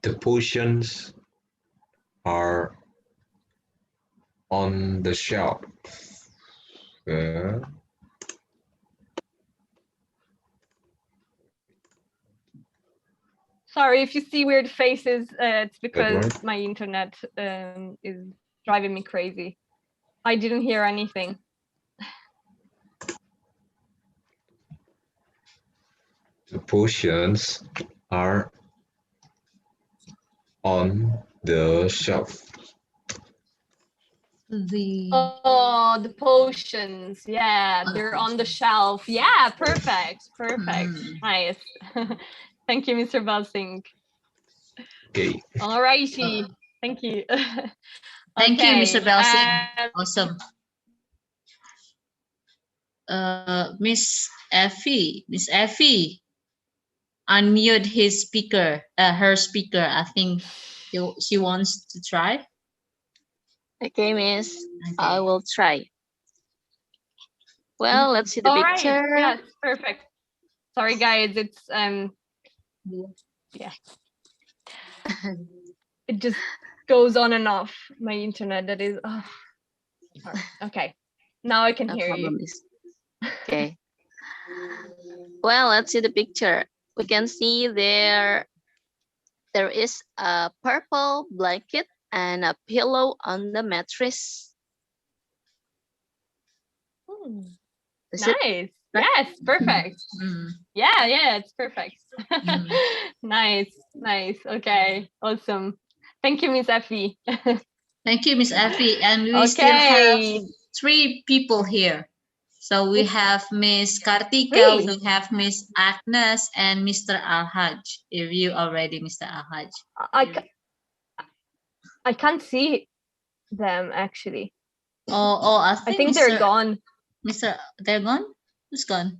the potions are on the shelf. Sorry if you see weird faces. It's because my internet is driving me crazy. I didn't hear anything. The potions are on the shelf. Oh, the potions. Yeah, they're on the shelf. Yeah, perfect. Nice. Thank you, Mr. Belsing. Okay. All righty. Thank you. Thank you, Mr. Belsing. Awesome. Miss Effie, unmute his speaker, her speaker. I think she wants to try. Okay, Miss. Okay. I will try. Well, let's see the picture. Right. Yes, perfect. Sorry, guys. It's yeah. It just goes on and off. My internet, that is. Oh. Okay, now I can hear you. Okay. Well, let's see the picture. We can see there is a purple blanket and a pillow on the mattress. Nice. Yes, perfect. Yeah, it's perfect. Nice. Okay, awesome. Thank you, Miss Effie. Thank you, Miss Effie. And we still have 3 people here. So we have Miss Kartika, we have Miss Agnes, and Mr. Alhaj. If you are ready, Mr. Alhaj. I can't see them actually. Oh, I think they're gone. They're gone? Who's gone?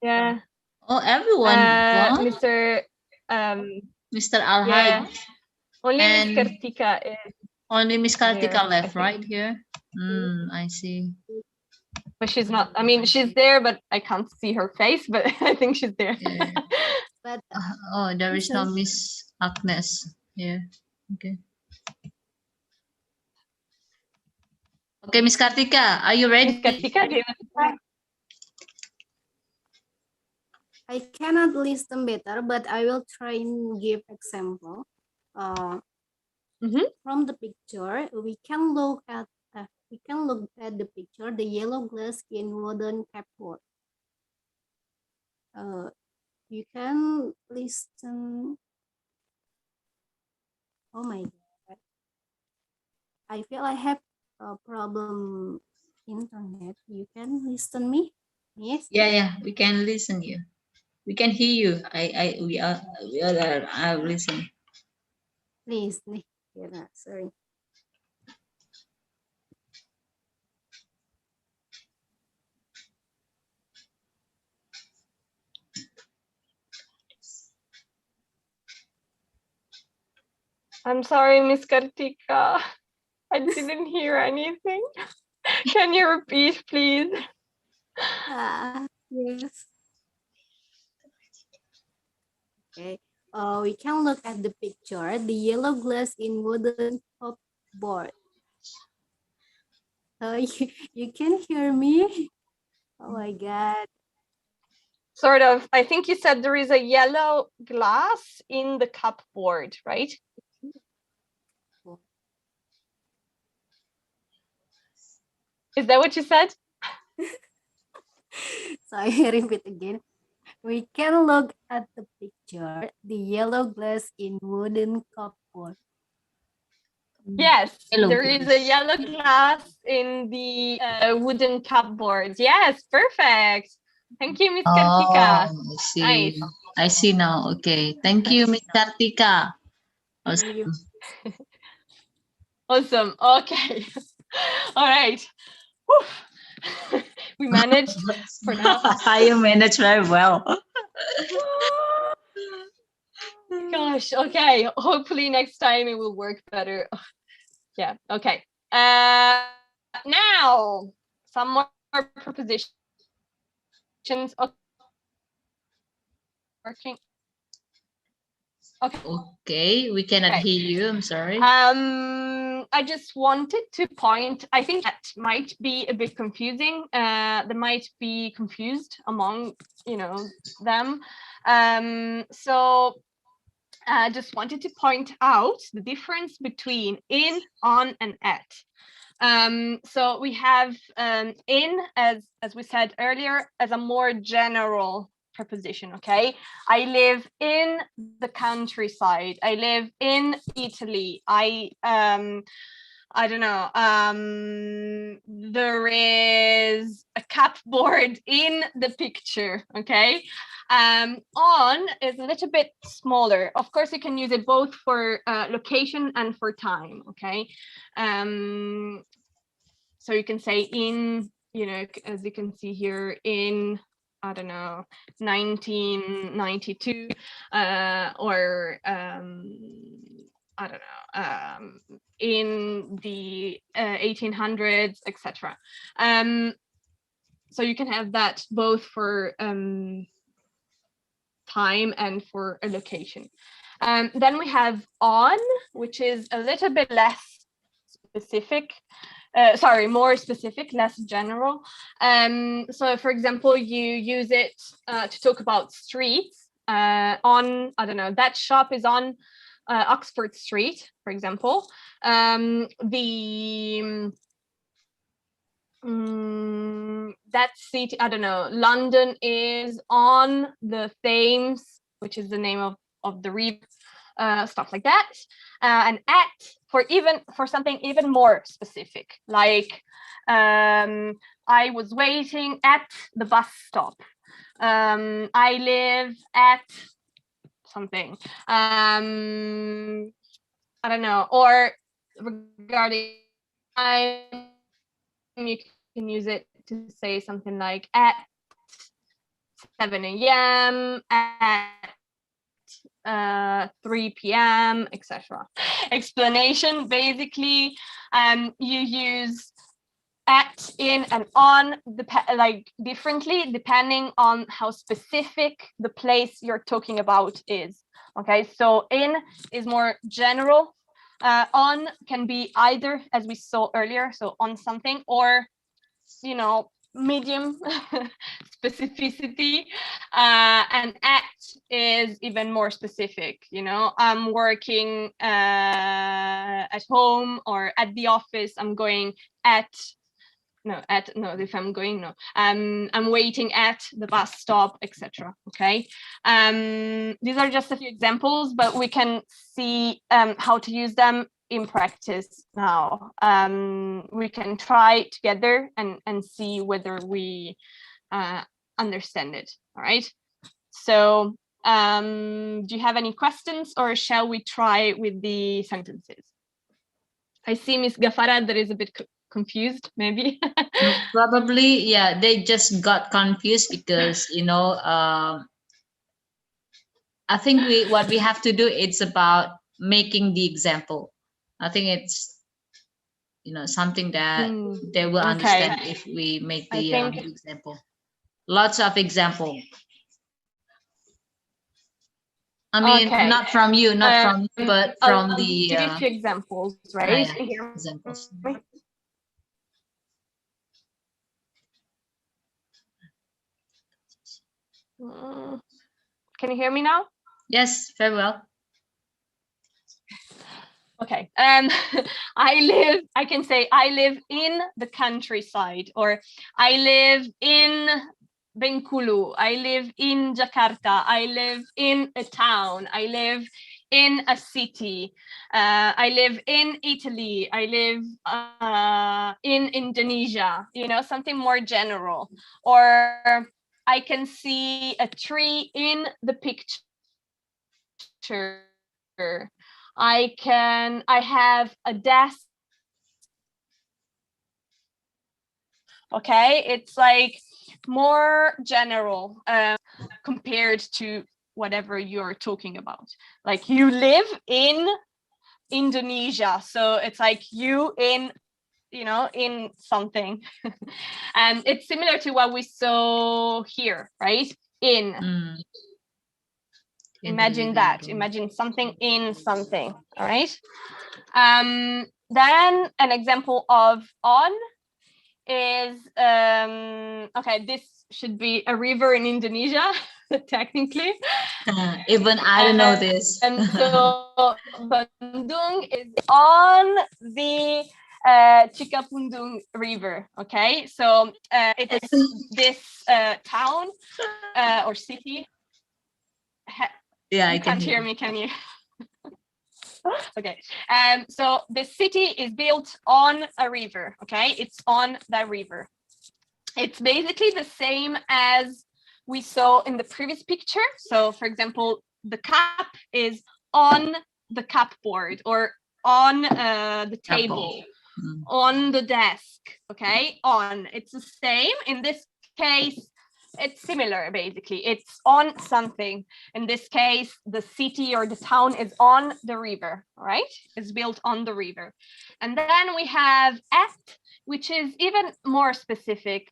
Yeah. Oh, everyone gone? Mr. Alhaj. Yeah. Only Miss Kartika is. Only Miss Kartika there, left, right here? I see. But she's not, I mean, she's there, but I can't see her face, but I think she's there. Yeah. But oh, there is no Miss Agnes here. Okay. Okay, Miss Kartika, are you ready? Miss Kartika, I cannot listen better, but I will try and give example. From the picture, we can look at the picture, the yellow glass in wooden cupboard. You can listen. Oh my God. I feel I have a problem internet. You can listen me? Yes. Yeah, we can listen you. We can hear you. We are listening. Please, yeah, sorry. I'm sorry, Miss Kartika. I didn't hear anything. Can you repeat, please? Yes. Okay. We can look at the picture, the yellow glass in wooden cupboard. You can hear me? Oh my God. Sort of. I think you said there is a yellow glass in the cupboard, right? Is that what you said? So I repeat again. We can look at the picture, the yellow glass in wooden cupboard. Yes, there is a yellow glass in the wooden cupboard. Yes, perfect. Thank you, Miss Kartika. I see. Nice. I see now. Okay. Thank you, Miss Kartika. Awesome. Awesome. Okay. All right. We managed for now. You managed very well. Gosh, okay. Hopefully next time it will work better. Yeah, okay. Now, some more prepositions. Working. Okay, we cannot hear you. I'm sorry. I just wanted to point, I think that might be a bit confusing. They might be confused among, them. So I just wanted to point out the difference between in, on, and at. So we have in, as we said earlier, as a more general preposition. Okay, I live in the countryside. I live in Italy. I don't know. There is a cupboard in the picture. Okay. On is a little bit smaller. Of course, you can use it both for location and for time. Okay. So you can say in, as you can see here, in, I don't know, 1992, or I don't know, in the 1800s, etc. So you can have that both for time and for a location. Then we have on, which is a little bit less specific. Sorry, more specific, less general. So for example, you use it to talk about streets. On, I don't know, that shop is on Oxford Street, for example. That city, I don't know, London is on the Thames, which is the name of the river, stuff like that. And at, for something even more specific, like I was waiting at the bus stop. I live at something. I don't know. Or regarding time, you can use it to say something like at 7 a.m., at 3 p.m., etc. Explanation, basically, you use at, in, and on differently depending on how specific the place you're talking about is. Okay, so in is more general. On can be either, as we saw earlier, so on something, or, you know, medium specificity, and at is even more specific. You know, I'm working at home or at the office. I'm going if I'm going, no, I'm waiting at the bus stop, etc. Okay, these are just a few examples, but we can see how to use them in practice now. We can try together and see whether we understand it. All right, so do you have any questions, or shall we try with the sentences? I see Miss Gafara, that is a bit confused, maybe. Probably, yeah, they just got confused because, you know, I think what we have to do, it's about making the example. I think it's, you know, something that they will understand if we make the example. Lots of example. I mean, not from you, but from the give you a few examples, right? Examples. Can you hear me now? Yes, very well. Okay. I can say I live in the countryside, or I live in Bengkulu, I live in Jakarta, I live in a town, I live in a city, I live in Italy, I live in Indonesia, you know, something more general. Or I can see a tree in the picture. I have a desk. Okay, it's like more general compared to whatever you're talking about. Like, you live in Indonesia, so it's like you in, you know, in something. And it's similar to what we saw here, right? In. Imagine that. Imagine something in something. All right. Then an example of on is okay, this should be a river in Indonesia, technically. Even I don't know this. And so Bandung is on the Cikapundung River. Okay, so it's this town or city. Yeah, you can't hear me, can you? Okay, so the city is built on a river. Okay, it's on that river. It's basically the same as we saw in the previous picture. So, for example, the cup is on the cupboard, or on the table, on the desk. Okay, on. It's the same. In this case, it's similar, basically. It's on something. In this case, the city or the town is on the river, right? It's built on the river. And then we have at, which is even more specific.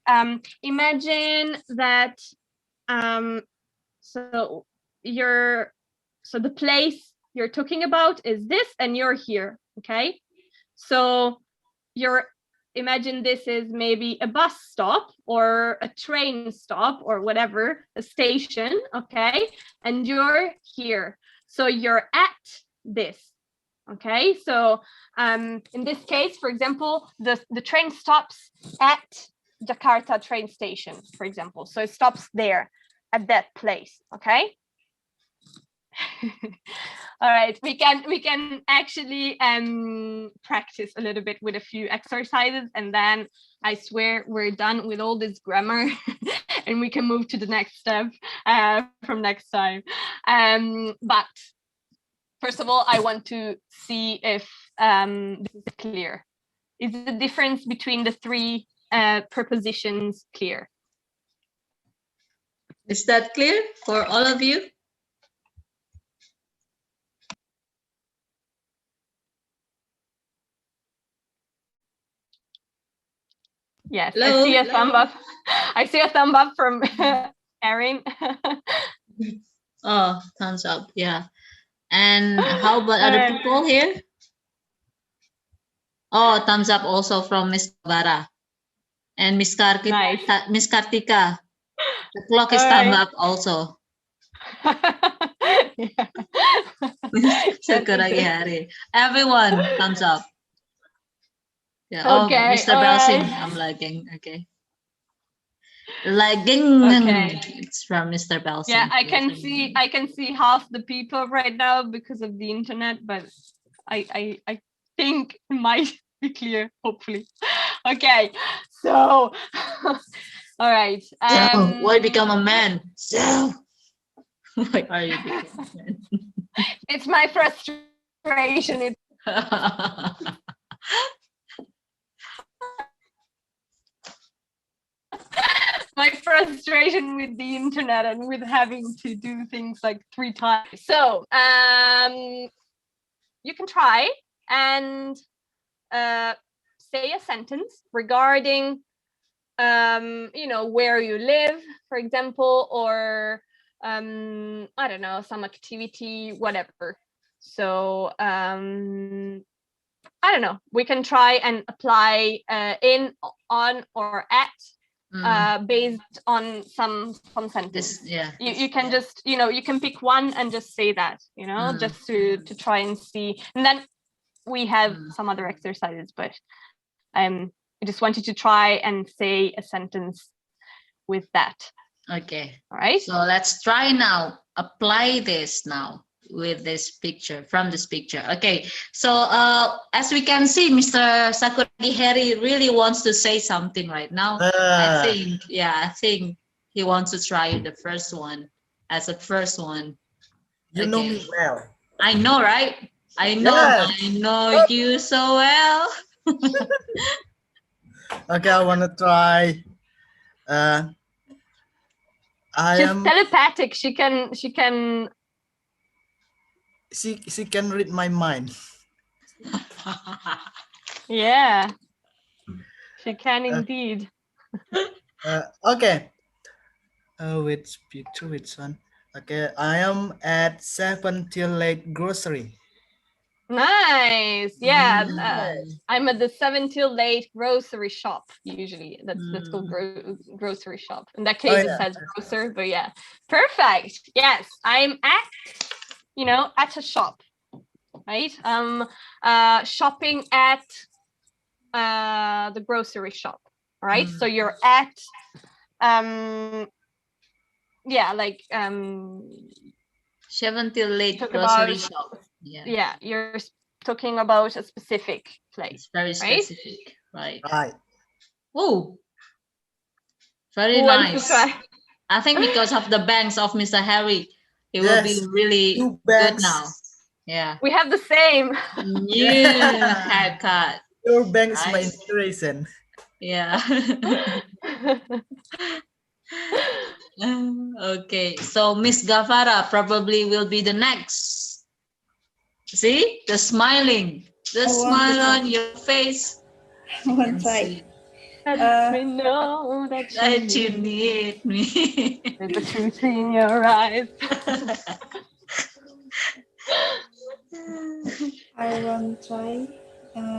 Imagine that, so so the place you're talking about is this, and you're here. Okay, so imagine this is maybe a bus stop or a train stop or whatever, a station. Okay, and you're here, so you're at this. Okay, so in this case, for example, the train stops at Jakarta train station, for example, so it stops there at that place. Okay. All right, we can actually practice a little bit with a few exercises, and then I swear we're done with all this grammar and we can move to the next step from next time. But first of all, I want to see if this is clear. Is the difference between the three prepositions clear? Is that clear for all of you? Yes, Hello? I see a thumb up. I see a thumb up from Erin. Oh, thumbs up, yeah. And how about other people here? Oh, thumbs up also from Miss Vara and Miss Kartika. Nice. Miss Kartika. The clock is thumb up also. Sakuragi Hari. Everyone, thumbs up. Yeah. Okay, Oh, Mr. Browsing, I'm lagging. Okay. Lagging. Okay. It's from Mr. Browsing. Yeah, I can see half the people right now because of the internet, but I think it might be clear, hopefully. Okay, so all right. Why become a man? So why are you becoming a man? It's my frustration. My frustration with the internet and with having to do things like 3 times. So you can try and say a sentence regarding where you live, for example, or I don't know, some activity, whatever. So I don't know, we can try and apply in, on, or at based on some sentence. You can just you can pick one and just say that, just to try and see, and then we have some other exercises, but I just wanted to try and say a sentence with that. Okay, all right, so let's try now, apply this now with this picture, from this picture. Okay, so as we can see, Mr. Sakuragi Heri really wants to say something right now. I think he wants to try the first one as a first one. You know me well. I know, right? I know. Yes. I know you so well. Okay, I want to try. She's telepathic. She can read my mind. Yeah, she can indeed. Okay. Which picture? Which one? Okay, I am at 7 till late grocery. Nice. Yeah, I'm at the 7 till late grocery shop. Usually, that's called grocery shop. In that case, it says grocer, but yeah, perfect. Yes, I'm at at a shop, right? Shopping at the grocery shop, right? So you're at like 7 till late grocery shop. Yeah, you're talking about a specific place. It's very specific, right? Right. Oh, very nice. I think because of the bangs of Mr. Harry, it will be really good now. Yeah. We have the same. New haircut. Your bank is my inspiration. Yeah. Okay, so Miss Gavara probably will be the next. See the smiling, the smile on your face. One side. Let me know that you need me. There's the truth in your eyes. I want to try.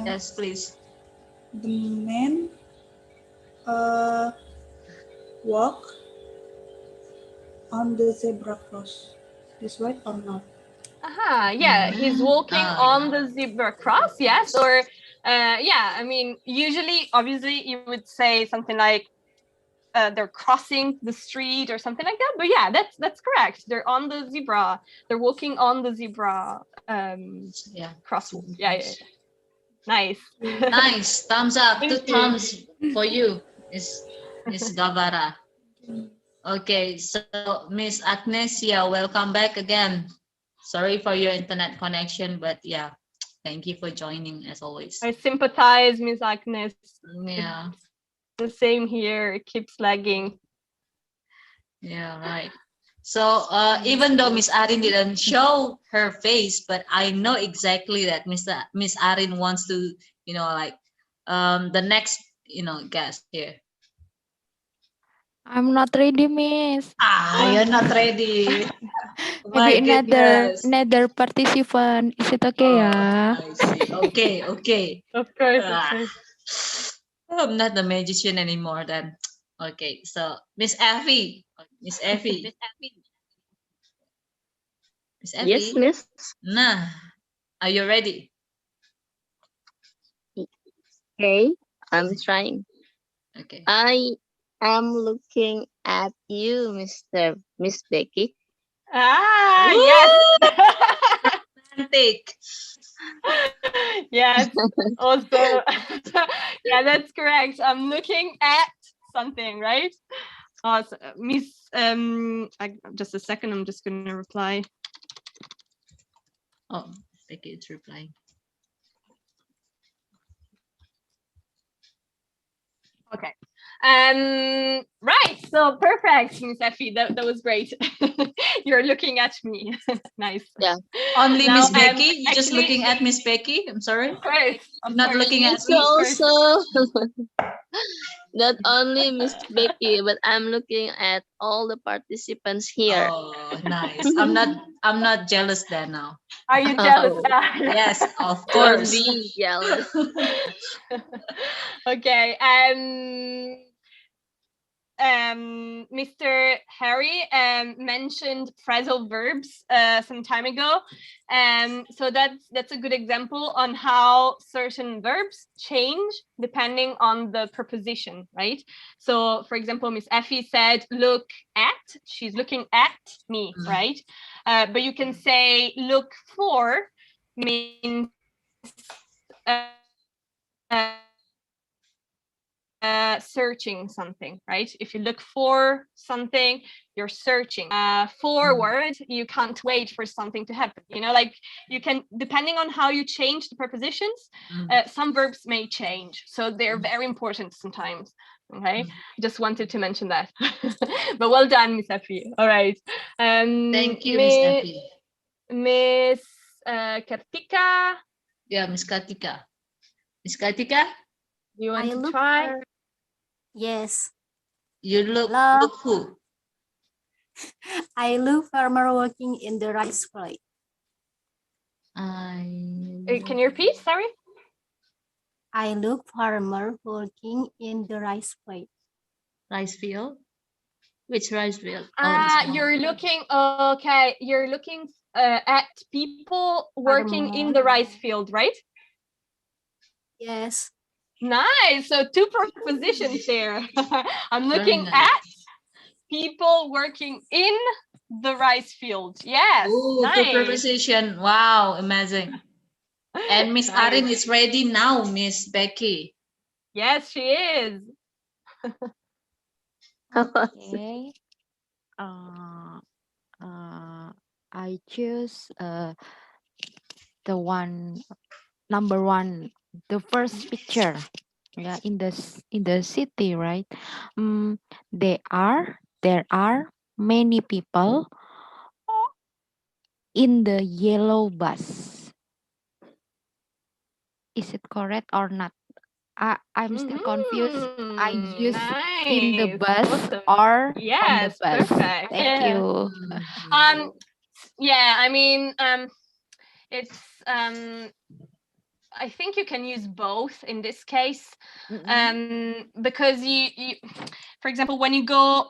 Yes, please. The man walk on the zebra cross. Is right or not? Yeah, he's walking on the zebra cross, yes. Or yeah, I mean, usually, obviously, you would say something like they're crossing the street or something like that. But yeah, that's correct. They're on the zebra. They're walking on the zebra crosswalk. Yeah. Nice. Nice. Thumbs up. 2 thumbs for you, Miss Gavara. Okay, so Miss Agnesia, welcome back again. Sorry for your internet connection, but yeah, thank you for joining as always. I sympathize, Miss Agnes. Yeah. The same here. It keeps lagging. Yeah, right. So even though Miss Arin didn't show her face, but I know exactly that Miss Arin wants to, like the next, guest here. I'm not ready, Miss. You're not ready. Maybe another participant. Is it okay? I see. Okay. Of course. I'm not the magician anymore then. Okay, so Miss Effie. Miss Effie. Yes, Miss. Nah, are you ready? Okay, I'm trying. Okay. I am looking at you, Miss Becky. Yes. Romantic. Yes. Also, yeah, that's correct. I'm looking at something, right? So, Miss, just a second. I'm just gonna reply. Oh, Becky is replying. Okay. Right. So perfect, Miss Effie. That was great. You're looking at me. Nice. Yeah. Only Miss Becky. You're just looking at Miss Becky. I'm sorry. Of course. I'm not looking at me. Also, not only Miss Becky, but I'm looking at all the participants here. Oh, nice. I'm not jealous then now. Are you jealous? Yes, of course. Don't be jealous. Okay. Mr. Harry mentioned phrasal verbs some time ago, so that's a good example on how certain verbs change depending on the preposition, right? So, for example, Miss Effie said, "Look at." She's looking at me, right? But you can say, "Look for," means searching something, right? If you look for something, you're searching. Forward, you can't wait for something to happen. Like you can, depending on how you change the prepositions, some verbs may change. So they're very important sometimes. Okay, just wanted to mention that. But well done, Miss Effie. All right. Thank you, Miss Effie. Miss Kartika. Yeah, Miss Kartika. Miss Kartika? Do you want to try? Yes. You look who? I look farmer working in the rice field. Can you repeat? Sorry. I look farmer working in the rice field. Rice field? Which rice field? You're looking. Okay, you're looking at people working in the rice field, right? Yes. Nice. So 2 prepositions there. I'm looking at people working in the rice field. Yes. Ooh, nice. 2 preposition. Wow, amazing. And Miss Arin is ready now, Miss Becky. Yes, she is. Okay. I choose number 1, the first picture. Yeah, in the city, right? There are many people in the yellow bus. Is it correct or not? I'm still confused. I use in the Nice. bus Awesome. or on the Yes, bus. perfect. Thank you. Yeah, I mean, it's I think you can use both in this case, because you, for example, when you go,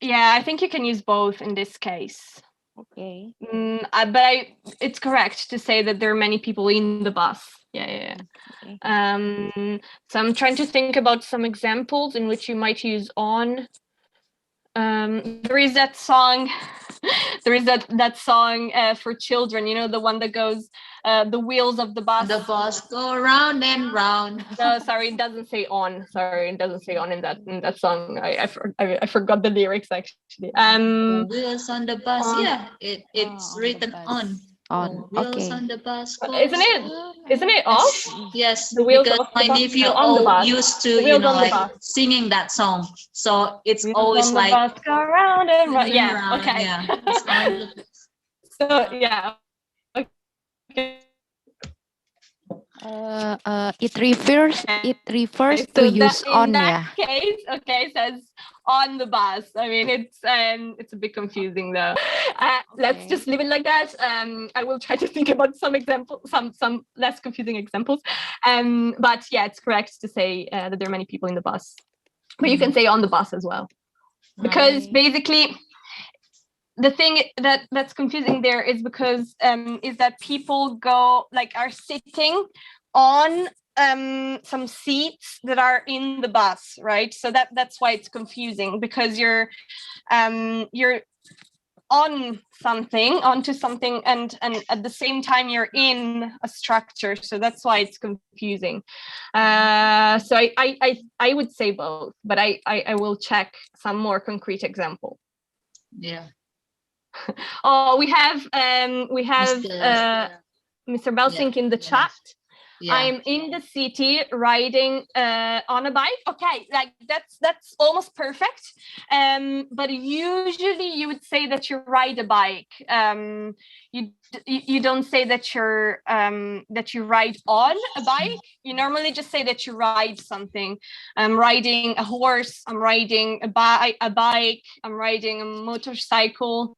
yeah, I think you can use both in this case. Okay. But it's correct to say that there are many people in the bus. Yeah. Okay. So I'm trying to think about some examples in which you might use on. There is that song. There is that song for children. You know, the one that goes, "The wheels of the bus." The bus go round and round. No, sorry, it doesn't say on. Sorry, it doesn't say on in that song. I forgot the lyrics actually. The wheels on the bus. Yeah, it's written on. On. Wheels Okay. on the bus. Isn't it off? Yes, The wheels because of my the bus. nephew No, on the bus. used to, The wheels on the like bus. singing that song. So it's Wheels always on like the bus go round and round. Yeah. around, Okay. yeah. It's on the- So yeah. Okay. It refers Okay, to so use in on, that yeah. case, okay, it says on the bus. I mean, it's a bit confusing though. Let's just leave it like that. I will try to think about some examples, some less confusing examples. But yeah, it's correct to say that there are many people in the bus. But you can say on the bus as well, because basically the thing that's confusing there is because is that people are sitting on some seats that are in the bus, right? So that's why it's confusing, because you're onto something and at the same time you're in a structure, so that's why it's confusing. So I would say both, but I will check some more concrete example. Yeah. Oh, we have Mr. Belsink in the chat. Yeah. I'm in the city riding on a bike. Okay, like that's almost perfect. But usually you would say that you ride a bike. You don't say that you ride on a bike. You normally just say that you ride something. I'm riding a horse. I'm riding a bike. I'm riding a motorcycle.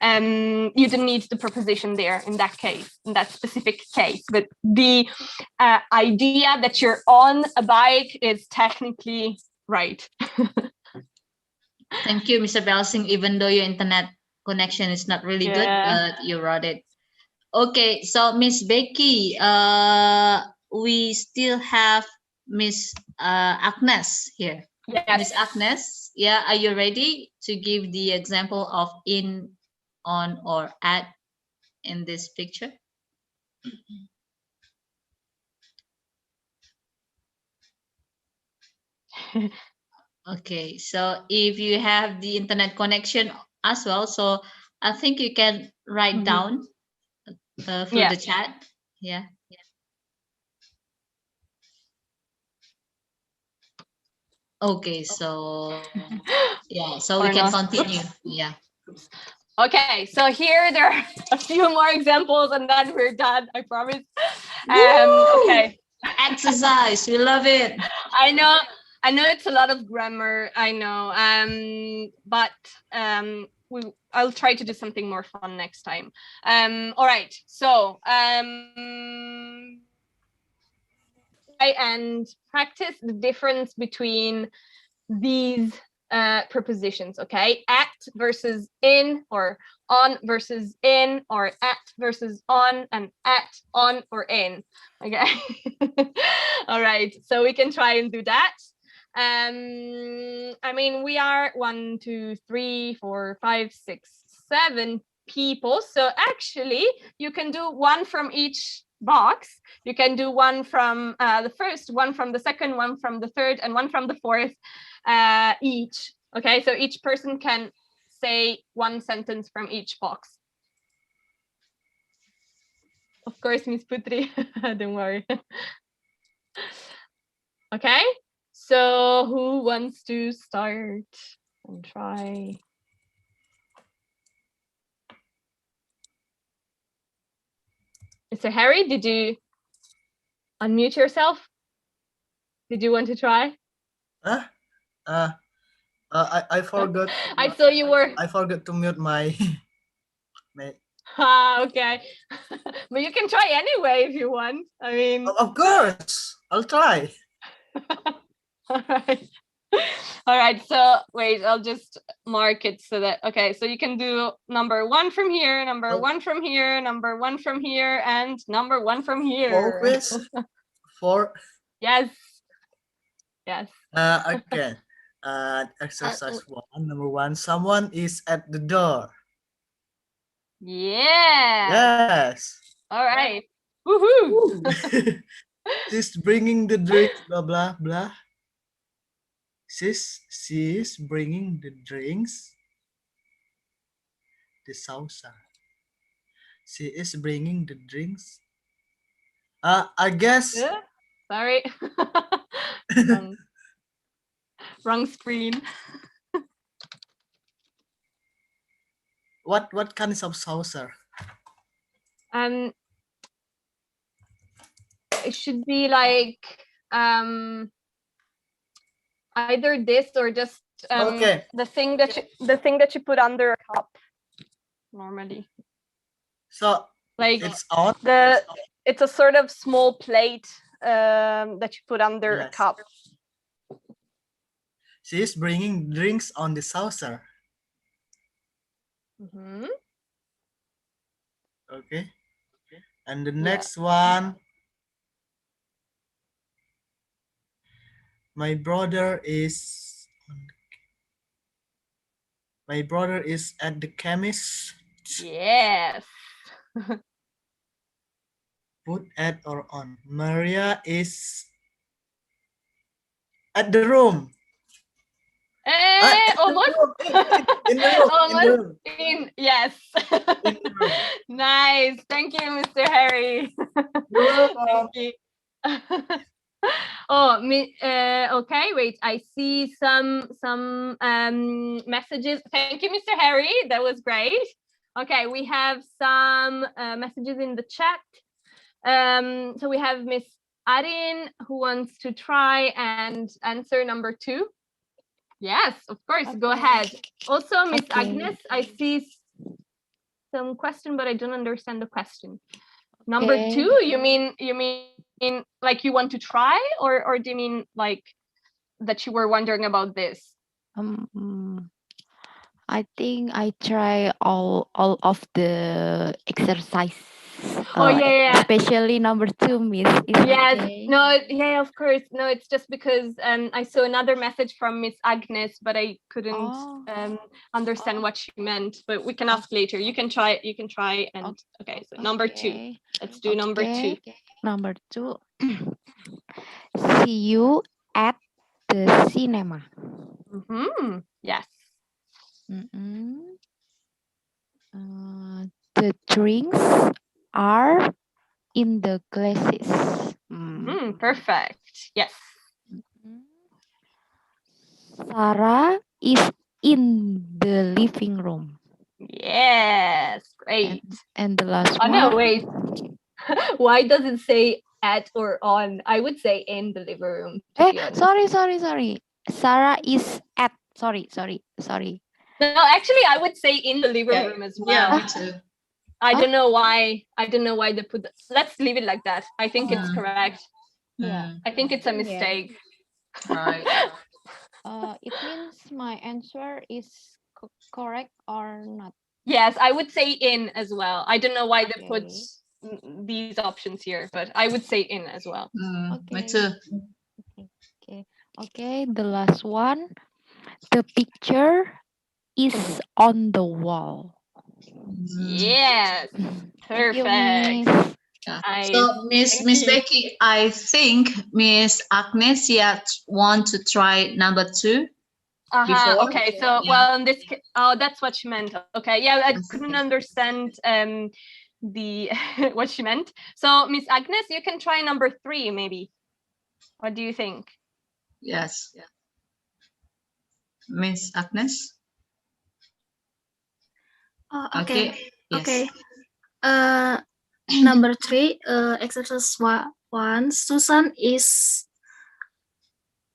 You don't need the preposition there in that case, in that specific case. But the idea that you're on a bike is technically right. Thank you, Mr. Belsing. Even though your internet connection is not really good, but you wrote it. Okay, so Miss Becky, we still have Miss Agnes here. Yes. Miss Agnes, yeah, are you ready to give the example of in, on, or at in this picture? Okay, so if you have the internet connection as well, so I think you can write down through the chat. Yeah. Okay, so yeah, so we can continue. Yeah. Okay, so here there are a few more examples and then we're done, I promise. Okay. Exercise, we love it. I know it's a lot of grammar, I know. But I'll try to do something more fun next time. All right, so try and practice the difference between these prepositions, okay? At versus in, or on versus in, or at versus on, and at, on, or in, okay? All right, so we can try and do that. I mean, we are 1, 2, 3, 4, 5, 6, 7 people, so actually you can do one from each box. You can do one from the first, one from the second, one from the third, and one from the fourth each. Okay, so each person can say one sentence from each box. Of course, Miss Putri, don't worry. Okay, so who wants to start and try? Mr. Harry, did you unmute yourself? Did you want to try? Huh? I forgot. I saw you were. I forgot to mute my. Okay. But you can try anyway if you want. I mean. Of course, I'll try. All right. All right. So wait, I'll just mark it so that okay. So you can do number 1 from here, number 1 from here, number 1 from here, and number 1 from here. Four. Yes. Yes. Okay. Exercise 1. Number 1. Someone is at the door. Yeah. Yes. All right. Woohoo. She's bringing the drinks. Blah blah blah. She's bringing the drinks. The saucer. She is bringing the drinks. I guess. Yeah. Sorry. Wrong screen. What kinds of saucer? It should be like either this or just Okay. the thing that you put under a cup normally. So like it's on. It's a sort of small plate that you put under a cup. She is bringing drinks on the saucer. Mm-hmm. Okay. And the next one. My brother is at the chemist. Yes. Put at or on. Maria is at the room. Almost. In the room. Almost. Yes. In the room. Nice. Thank you, Mr. Harry. You're welcome. Thank you. Okay, wait, I see some messages. Thank you, Mr. Harry, that was great. Okay, we have some messages in the chat. So we have Miss Arin who wants to try and answer number 2. Yes, of course, go ahead. Also, Miss Agnes, I see some question, but I don't understand the question. Number 2, you mean like you want to try, or do you mean like that you were wondering about this? I think I try all of the exercise. Yeah. Especially number 2, Miss. Yes. Okay? No. Yeah. Of course. No. It's just because I saw another message from Miss Agnes, but I couldn't understand what she meant. But we can ask later. You can try. And okay. So number 2. Let's do number 2. Number 2. See you at the cinema. Yes. The drinks are in the glasses. Perfect. Yes. Sarah is in the living room. Yes. Great. And the last one. No, wait. Why does it say at or on? I would say in the living room. Sorry. Sarah is at. Sorry. No, actually, I would say in the living room as well. Yeah, me too. I don't know why they put that. Let's leave it like that. I think it's correct. Yeah. I think it's a mistake. Right. It means my answer is correct or not? Yes, I would say in as well. I don't know why they put these options here, but I would say in as well. Me too. Okay, the last one. The picture is on the wall. Yes, perfect. So Miss Becky, I think Miss Agnesia want to try number 2. Okay, so well, in this case, that's what she meant. Okay, yeah, I couldn't understand the what she meant. So Miss Agnes, you can try number 3 maybe. What do you think? Yes. Miss Agnes. Okay. Yes. Okay. Number 3, exercise 1. Susan is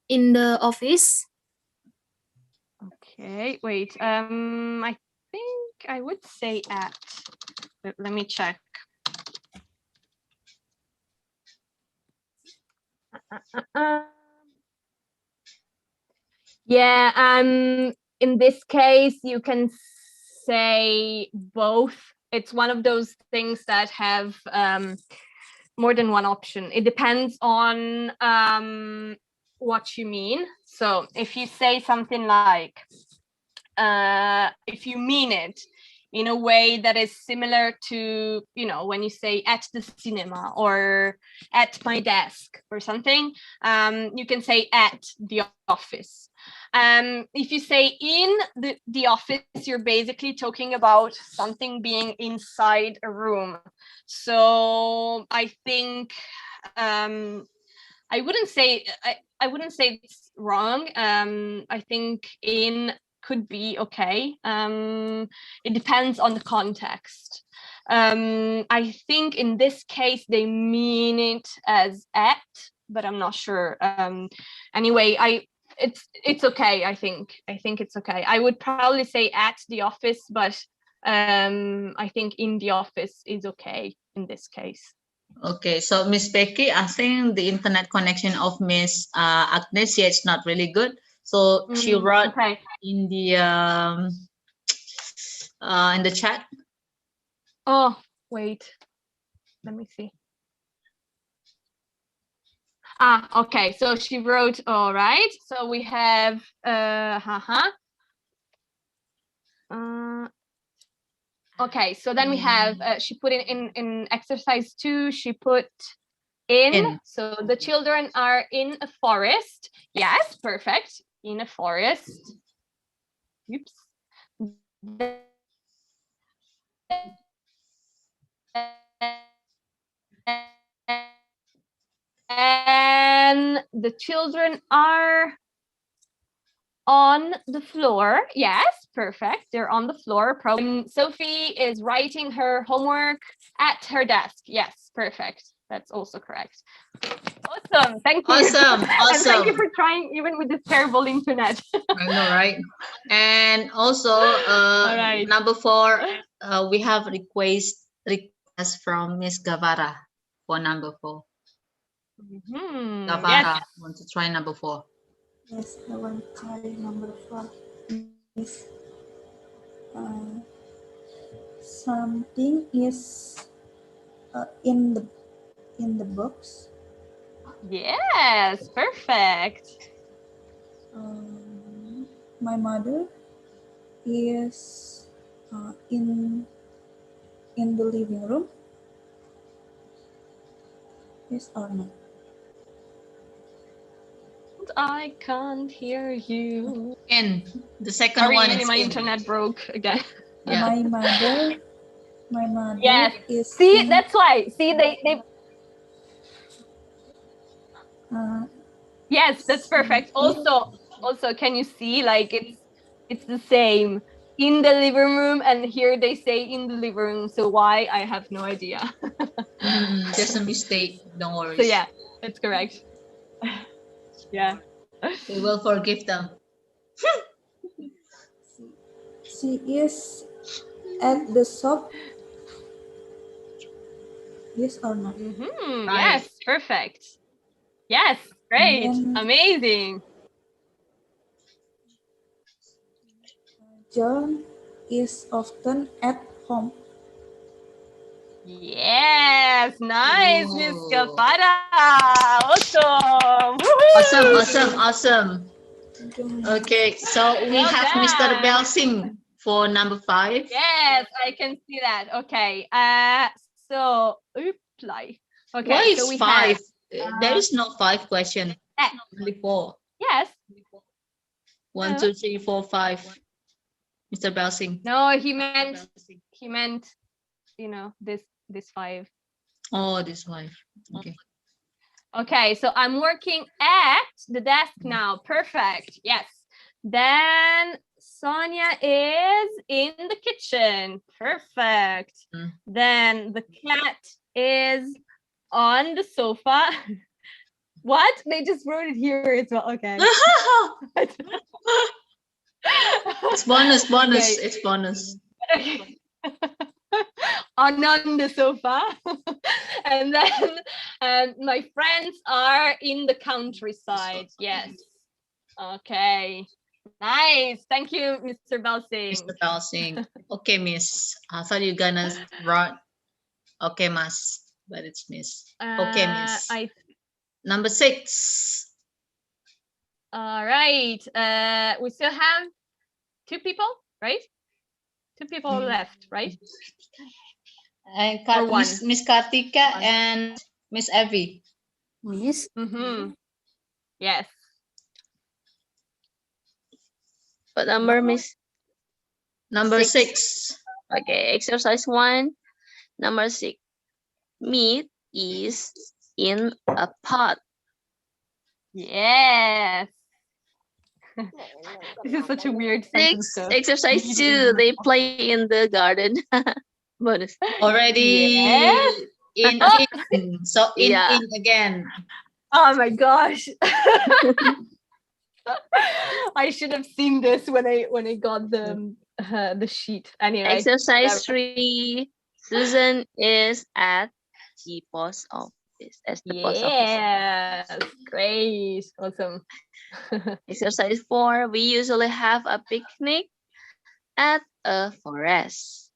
in the office. Okay, wait. I think I would say at. Let me check. Yeah, in this case, you can say both. It's one of those things that have more than one option. It depends on what you mean. So if you say something like, if you mean it in a way that is similar to, you know, when you say at the cinema or at my desk or something, you can say at the office. If you say in the office, you're basically talking about something being inside a room. So I think I wouldn't say it's wrong. I think in could be okay. It depends on the context. I think in this case they mean it as at, but I'm not sure. Anyway, it's okay. I think it's okay. I would probably say at the office, but I think in the office is okay in this case. Okay, so Miss Becky, I think the internet connection of Miss Agnesia is not really good. So she wrote in the chat. Oh, wait. Let me see. Okay. So she wrote, all right. So we have okay, so then we have she put in exercise 2, she put in. So the children are in a forest. Yes, perfect. In a forest. Oops. And the children are on the floor. Yes, perfect. They're on the floor. Sophie is writing her homework at her desk. Yes, perfect. That's also correct. Awesome. Thank you. Awesome. And thank you for trying even with this terrible internet. I know, right? And also, number 4, we have request from Miss Gavara for number 4. Gavara, want to try number 4? Yes, I want to try number 4. Yes. Something is in the box. Yes, perfect. My mother is in the living room. Yes or no? I can't hear you. And the second one is my internet broke again. Yeah. My mother is. See, that's why. See, they yes, that's perfect. Also, can you see, like, it's the same in the living room, and here they say in the living room. So why? I have no idea. Just a mistake. Don't worry. So yeah, that's correct. Yeah. We will forgive them. She is at the shop. Yes or no? Right. Yes, perfect. Yes, great, amazing. John is often at home. Yes, nice, Miss Gavara. Awesome. Awesome. Okay, so we have Mr. Belsing for number 5. Yes, I can see that. Okay. So reply. Okay. Why is so we 5? Have, there is no 5 question. Only 4. Yes. 1, 2, 3, 4, 5. Mr. Belsing. No, he meant, you know, this 5. Oh, this 5. Okay. Okay, so I'm working at the desk now. Perfect. Yes. Then Sonia is in the kitchen. Perfect. Then the cat is on the sofa. What? They just wrote it here as well. Okay. It's bonus. Okay. It's bonus. on the sofa. And then my friends are in the countryside. Yes. Okay. Nice. Thank you, Mr. Belsing. Mr. Belsing. Okay, Miss. I thought you gonna write. Okay, Mas. But it's Miss. Okay, Miss. Number 6. All right. We still have 2 people, right? 2 people left, right? And one. Miss Kartika and Miss Evie. Miss? Yes. What number, Miss? Number 6. Okay, exercise 1. Number 6. Meat is in a pot. Yes. This is such a weird sentence. 6. Exercise 2. They play in the garden. Bonus. Already Yes. in. So in again. Oh my gosh. I should have seen this when I got the sheet. Anyway. Exercise 3. Susan is at the post office. Yes, great, awesome. Exercise 4. We usually have a picnic at a forest.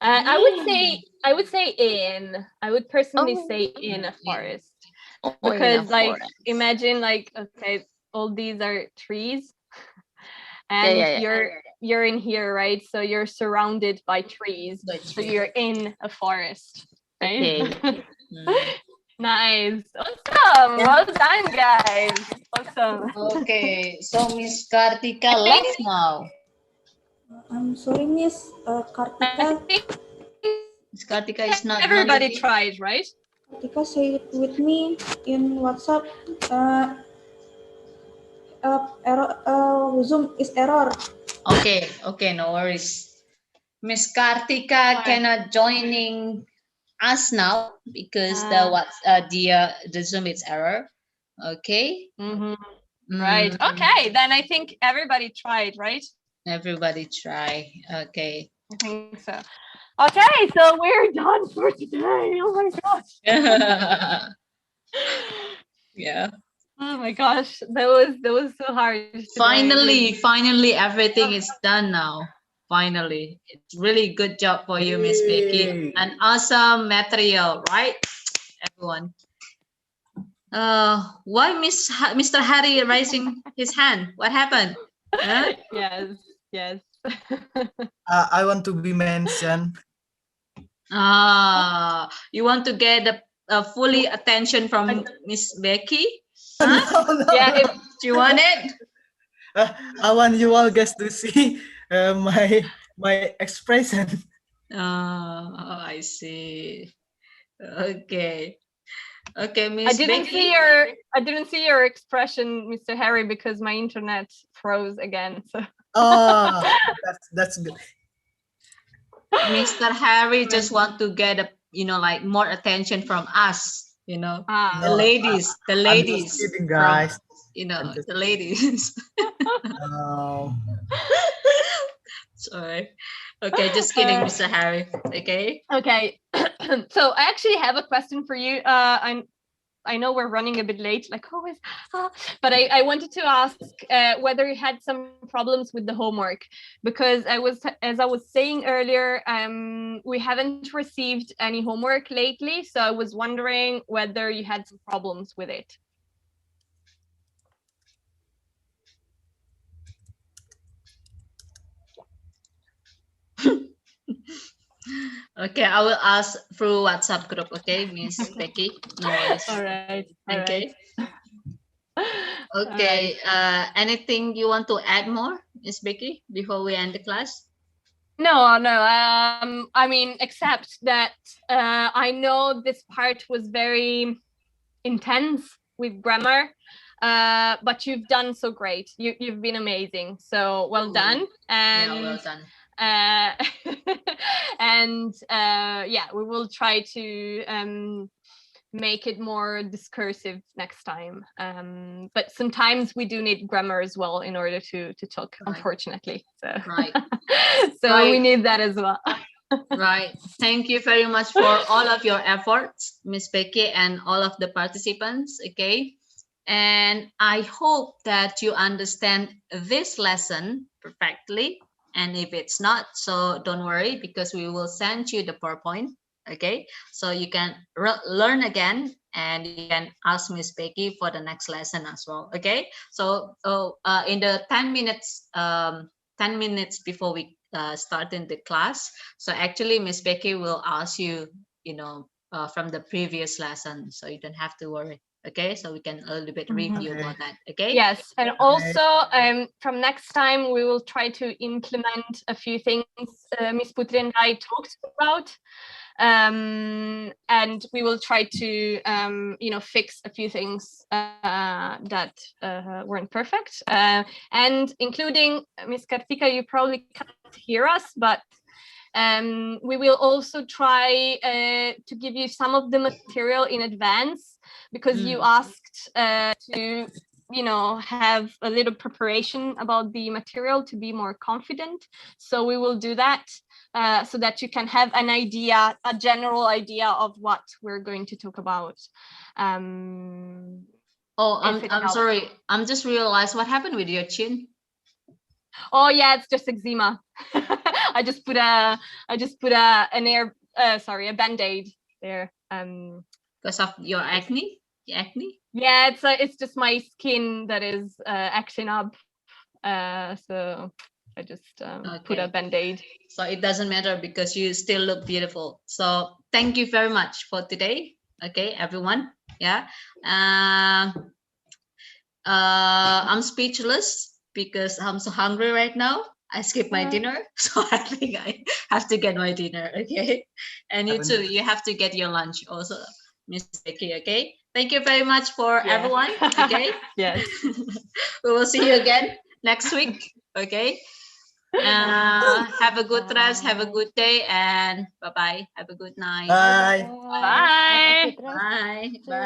I would say in. I would personally say in a forest, because imagine okay, all these are trees, and you're in here, right? So you're surrounded by trees, so you're in a forest, right? Okay. Nice, awesome, well done, guys, awesome. Okay, so Miss Kartika left now. I'm sorry, Miss Kartika. Miss Kartika is not. Everybody tried, right? Kartika say it with me in WhatsApp. Zoom is error. Okay, no worries. Miss Kartika cannot joining us now because the Zoom is error. Okay. Right. Okay, then I think everybody tried, right? Everybody try. Okay. I think so. Okay, so we're done for today. Oh my gosh. Yeah. Oh my gosh, that was so hard. Finally, everything is done now. Finally, it's really good job for you, Miss Becky. An awesome material, right, everyone? Why Mr. Harry raising his hand? What happened? Huh? Yes. I want to be mentioned. You want to get the fully attention from Miss Becky? Huh? No. Yeah, if you want it. I want you all guys to see my expression. I see. Okay, Miss Becky. I didn't see your expression, Mr. Harry, because my internet froze again. So. Oh, that's good. Mr. Harry just want to get more attention from us. The ladies. I'm just kidding, guys. The ladies. Sorry. Okay, just kidding, Mr. Harry. Okay. Okay. So I actually have a question for you. I know we're running a bit late, like always, but I wanted to ask whether you had some problems with the homework, because as I was saying earlier, we haven't received any homework lately, so I was wondering whether you had some problems with it. Okay, I will ask through WhatsApp group. Okay, Miss Becky. No worries. All right. Okay. Okay. Anything you want to add more, Miss Becky, before we end the class? No. I mean, except that I know this part was very intense with grammar, but you've done so great. You've been amazing. So well done. And yeah, well done. And yeah, we will try to make it more discursive next time. But sometimes we do need grammar as well in order to talk, unfortunately. So, so we need that as well. Right. Thank you very much for all of your efforts, Miss Becky, and all of the participants. Okay. And I hope that you understand this lesson perfectly. And if it's not, so don't worry, because we will send you the PowerPoint. Okay. So you can learn again, and you can ask Miss Becky for the next lesson as well. Okay. So in the 10 minutes before we start in the class, so actually Miss Becky will ask you, from the previous lesson, so you don't have to worry. Okay, so we can a little bit review about that. Okay. Yes, and also from next time we will try to implement a few things Miss Putri and I talked about, and we will try to fix a few things that weren't perfect, and including Miss Kartika. You probably can't hear us, but we will also try to give you some of the material in advance, because you asked to have a little preparation about the material to be more confident. So we will do that so that you can have an idea, a general idea of what we're going to talk about. I'm sorry, I'm just realized what happened with your chin. Oh yeah, it's just eczema. I just put a band-aid there. Because of your acne? Acne? Yeah, it's just my skin that is acting up. So I just put a band-aid. So it doesn't matter, because you still look beautiful. So thank you very much for today. Okay, everyone. Yeah. I'm speechless because I'm so hungry right now. I skipped my dinner, so I think I have to get my dinner. Okay, and you too. You have to get your lunch also, Miss Becky. Okay. Thank you very much for everyone. Okay. Yes. We will see you again next week. Okay. Have a good rest. Have a good day, and bye bye. Have a good night. Bye. Bye. Bye. Bye.